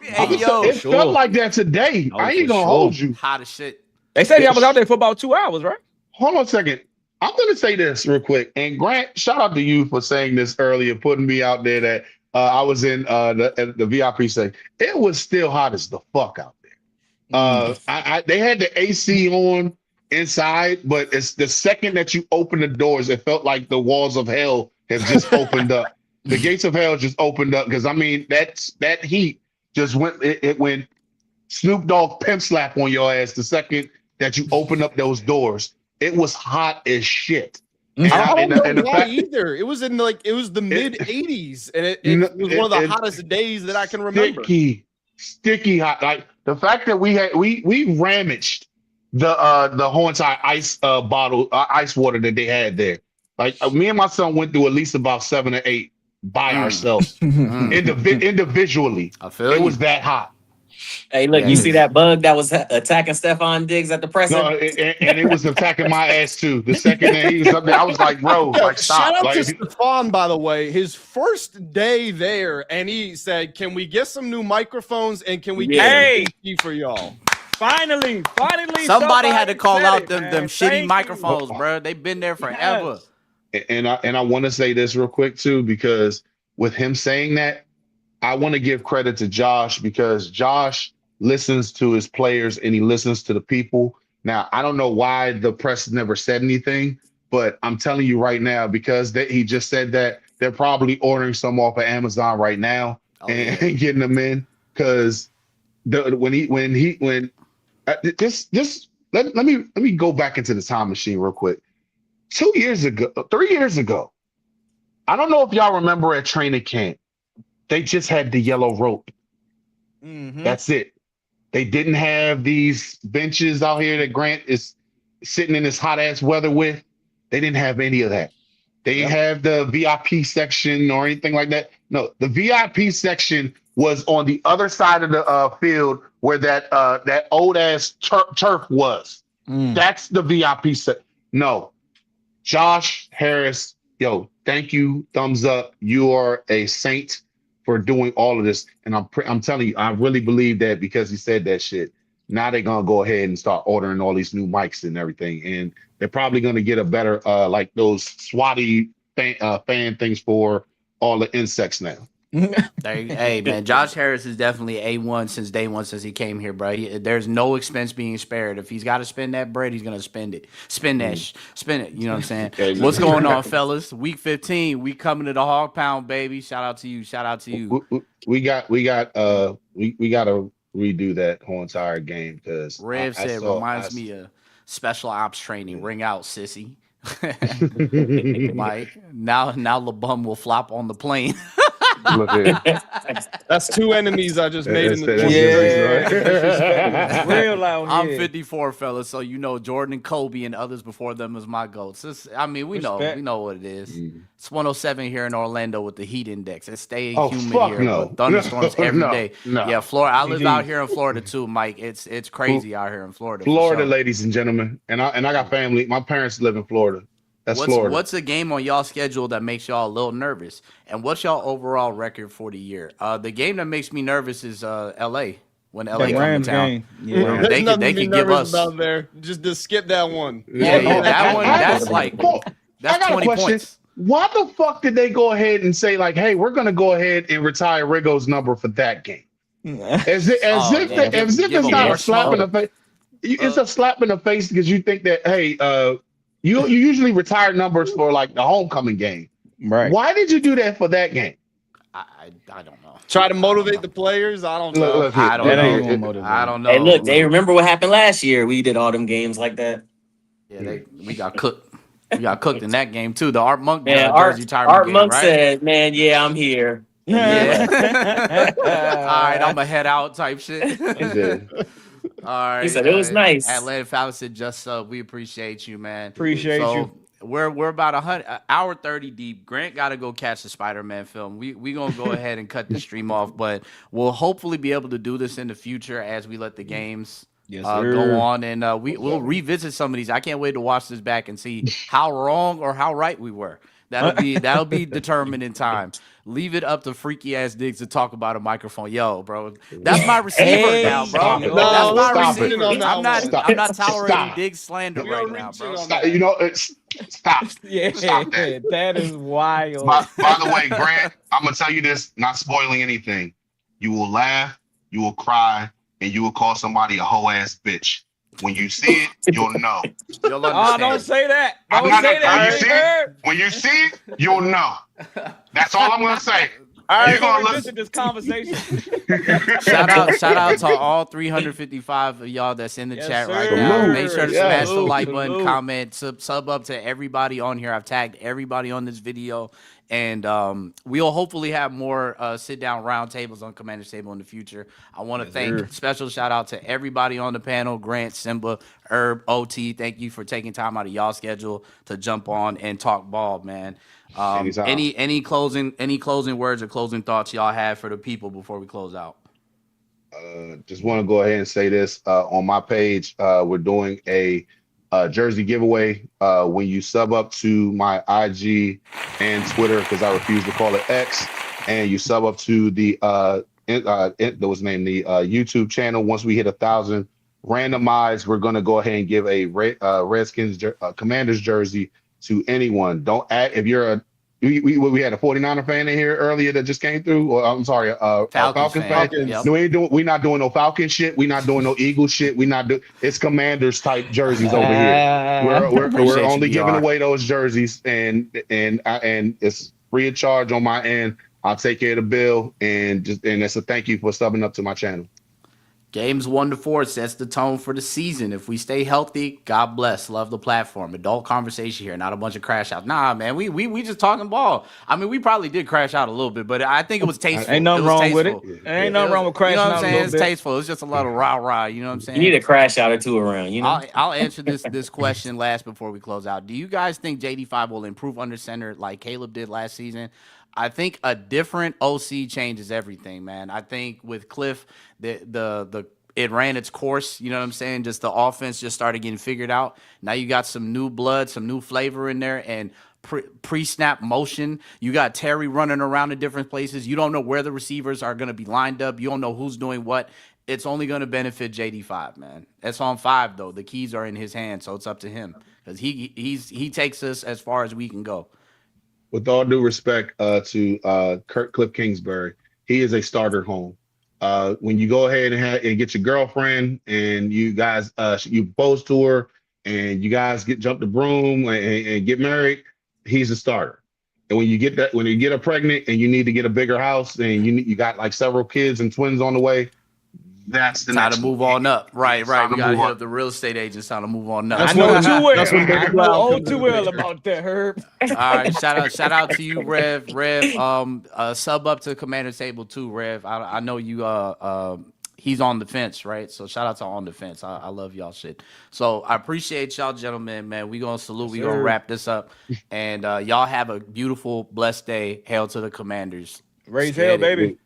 Hey, was- yo, it felt like that today. Oh, I ain't for gonna sure. hold you. hot as shit. They said y'all was out there for about 2 hours, right? Hold on a second. I'm going to say this real quick. And Grant, shout out to you for saying this earlier, putting me out there that I was in the VIP section. It was still hot as the fuck out there. They had the AC on inside, but it's the second that you open the doors, it felt like the walls of hell have just opened up. The gates of hell just opened up, because I mean that heat just went. It went Snoop Dogg pimp slap on your ass the second that you open up those doors. It was hot as shit. I don't know the why fact- either. It was in the mid 80s, and it No, was one of the it- hottest days that I can remember. sticky hot. Like the fact that we ramaged the whole entire ice bottle, ice water that they had there. Like me and my son went through at least about 7 or 8 by ourselves, individually. I feel It you. was that hot. Hey, look, you see that bug that was attacking Stefon Diggs at the presser? No, and it was attacking my ass too. The second that he was up there, I was like, bro, Yo, like stop. shout out Like, to Stefon, by the way. His first day there, and he said, "Can we get some new microphones and can we get Hey. some AC for y'all?" Finally, Somebody had to call said out it, them man. shitty Thank you. microphones, bro. They've been there forever. Yes. and I want to say this real quick too, because with him saying that, I want to give credit to Josh, because Josh listens to his players and he listens to the people. Now, I don't know why the press never said anything, but I'm telling you right now, because he just said that, they're probably ordering some off of Amazon right now Oh, and yeah. getting them in, because let me go back into the time machine real quick. 3 years ago, I don't know if y'all remember at training camp, they just had the yellow rope. Mhm. That's it. They didn't have these benches out here that Grant is sitting in this hot ass weather with. They didn't have any of that. They didn't have the VIP section or anything like that. No, the VIP section was on the other side of the field where that old ass turf was. That's the VIP set. No, Josh Harris, yo, thank you, thumbs up. You are a saint for doing all of this, and I'm telling you, I really believe that because he said that shit. Now they're gonna go ahead and start ordering all these new mics and everything, and they're probably gonna get a better like those swatty fan things for all the insects now. Hey man, Josh Harris is definitely A1 since day one since he came here, bro. There's no expense being spared. If he's got to spend that bread, he's gonna spend it. Spend it. You know what I'm saying? Okay, What's going on, fellas? Week 15, we coming to the Hog Pound, baby. Shout out to you. Shout out to you. We got to redo that whole entire game because Rev said reminds me of special ops training. Ring out, sissy. Mike. Now LeBum will flop on the plane. Look here. That's 2 enemies I just made in the It's real out here. I'm 54, fellas, so you know Jordan and Kobe and others before them is my goats. I mean, we know what it is. It's 107 here in Orlando with the heat index. It stays humid here. No. Thunderstorms every day. No. Yeah, Florida. I live out here in Florida too, Mike. It's crazy out here in Florida. Florida, ladies and gentlemen, and I got family. My parents live in Florida. That's Florida. What's a game on y'all schedule that makes y'all a little nervous? And what's y'all overall record for the year? The game that makes me nervous is LA. When LA comes to town. Yeah. They can give us about there. Just to skip that one. Yeah, that one. That's like that's 20 points. Why the fuck did they go ahead and say like, hey, we're gonna go ahead and retire Rigo's number for that game? As if it's not a slap in the face. It's a slap in the face because you think that hey, you usually retire numbers for like the homecoming game. Right. Why did you do that for that game? I don't know. Try to motivate the players. I don't know. I don't know. Hey, look, they remember what happened last year. We did all them games like that. Yeah, we got cooked. We got cooked in that game too. The Art Monk jersey Art game, Monk right? said, "Man, yeah, I'm here." Yeah. All right, I'm a head out type shit. All right. He said it was nice. Atlanta Falcons said just we appreciate you, man. Appreciate you. We're about an hour 30 deep. Grant got to go catch the Spider-Man film. We gonna go ahead and cut the stream off, but we'll hopefully be able to do this in the future as we let the games go on, and we'll revisit some of these. I can't wait to watch this back and see how wrong or how right we were. That'll be determined in time. Leave it up to freaky ass Diggs to talk about a microphone. Yo, bro, that's my receiver now, bro. That's my receiver. I'm not tolerating Diggs slander right now, bro. Stop. Yeah, Stop that. That is wild. By the way, Grant, I'm gonna tell you this, not spoiling anything. You will laugh, you will cry, and you will call somebody a hoe ass bitch. When you see it, you'll know. You'll understand. Don't say that. When you see it, you'll know. That's all I'm gonna say. All right, we're gonna listen to this conversation. Shout out to all 355 of y'all that's in the chat right now. Make sure to smash the like button, comment, sub up to everybody on here. I've tagged everybody on this video. And we'll hopefully have more sit-down roundtables on Commander's Table in the future. I want to thank special shout-out to everybody on the panel, Grant, Simba, Herb, OT. Thank you for taking time out of y'all schedule to jump on and talk ball, man. Any closing words or closing thoughts y'all have for the people before we close out? Just want to go ahead and say this. On my page, we're doing a jersey giveaway. When you sub up to my IG and Twitter, because I refuse to call it X, and you sub up to the YouTube channel. Once we hit 1,000 randomized, we're gonna go ahead and give a Redskins Commanders jersey to anyone. Don't add if you're a we had a 49er fan in here earlier that just came through. Or I'm sorry, Falcons fan. Yep. No, we're not doing no Falcon shit. We're not doing no Eagle shit. It's Commanders type jerseys over here. We're only giving away those jerseys, and it's free of charge on my end. I'll take care of the bill, and it's a thank you for subbing up to my channel. Games 1-4 sets the tone for the season. If we stay healthy, God bless. Love the platform. Adult conversation here, not a bunch of crash outs. Nah, man, we just talking ball. I mean, we probably did crash out a little bit, but I think it was tasteful. Ain't nothing It was wrong with it. tasteful. Ain't nothing wrong with You know crashing what I'm out a saying? little It's bit. tasteful. It's just a lot of rah. You know what I'm saying? You need a crash out or two around, you know? I'll answer this question last before we close out. Do you guys think JD5 will improve under center like Caleb did last season? I think a different OC changes everything, man. I think with Cliff, the it ran its course. You know what I'm saying? Just the offense just started getting figured out. Now you got some new blood, some new flavor in there, and pre-snap motion. You got Terry running around in different places. You don't know where the receivers are going to be lined up. You don't know who's doing what. It's only going to benefit JD5, man. That's on 5 though. The keys are in his hands, so it's up to him because he takes us as far as we can go. With all due respect to Cliff Kingsbury, he is a starter home. When you go ahead and get your girlfriend and you guys you propose to her and you guys jump the broom and get married, he's a starter. And when you get her pregnant and you need to get a bigger house and you got like several kids and twins on the way, that's the Time next to move one. on up. Right. time We to got to move hit on. up the real estate agents. Time to move on up. That's I know when- too well. that's when I Baby know Cloud all comes too into well picture. about that, Herb. All right, shout out to you, Rev. Sub up to Commander Table too, Rev. I know you. He's on the fence, right? So shout out to On the Fence. I love y'all shit. So I appreciate y'all, gentlemen. Man, we gonna salute. We gonna wrap this up, and y'all have a beautiful, blessed day. Hail to the Commanders. Raise Get hell, it. baby.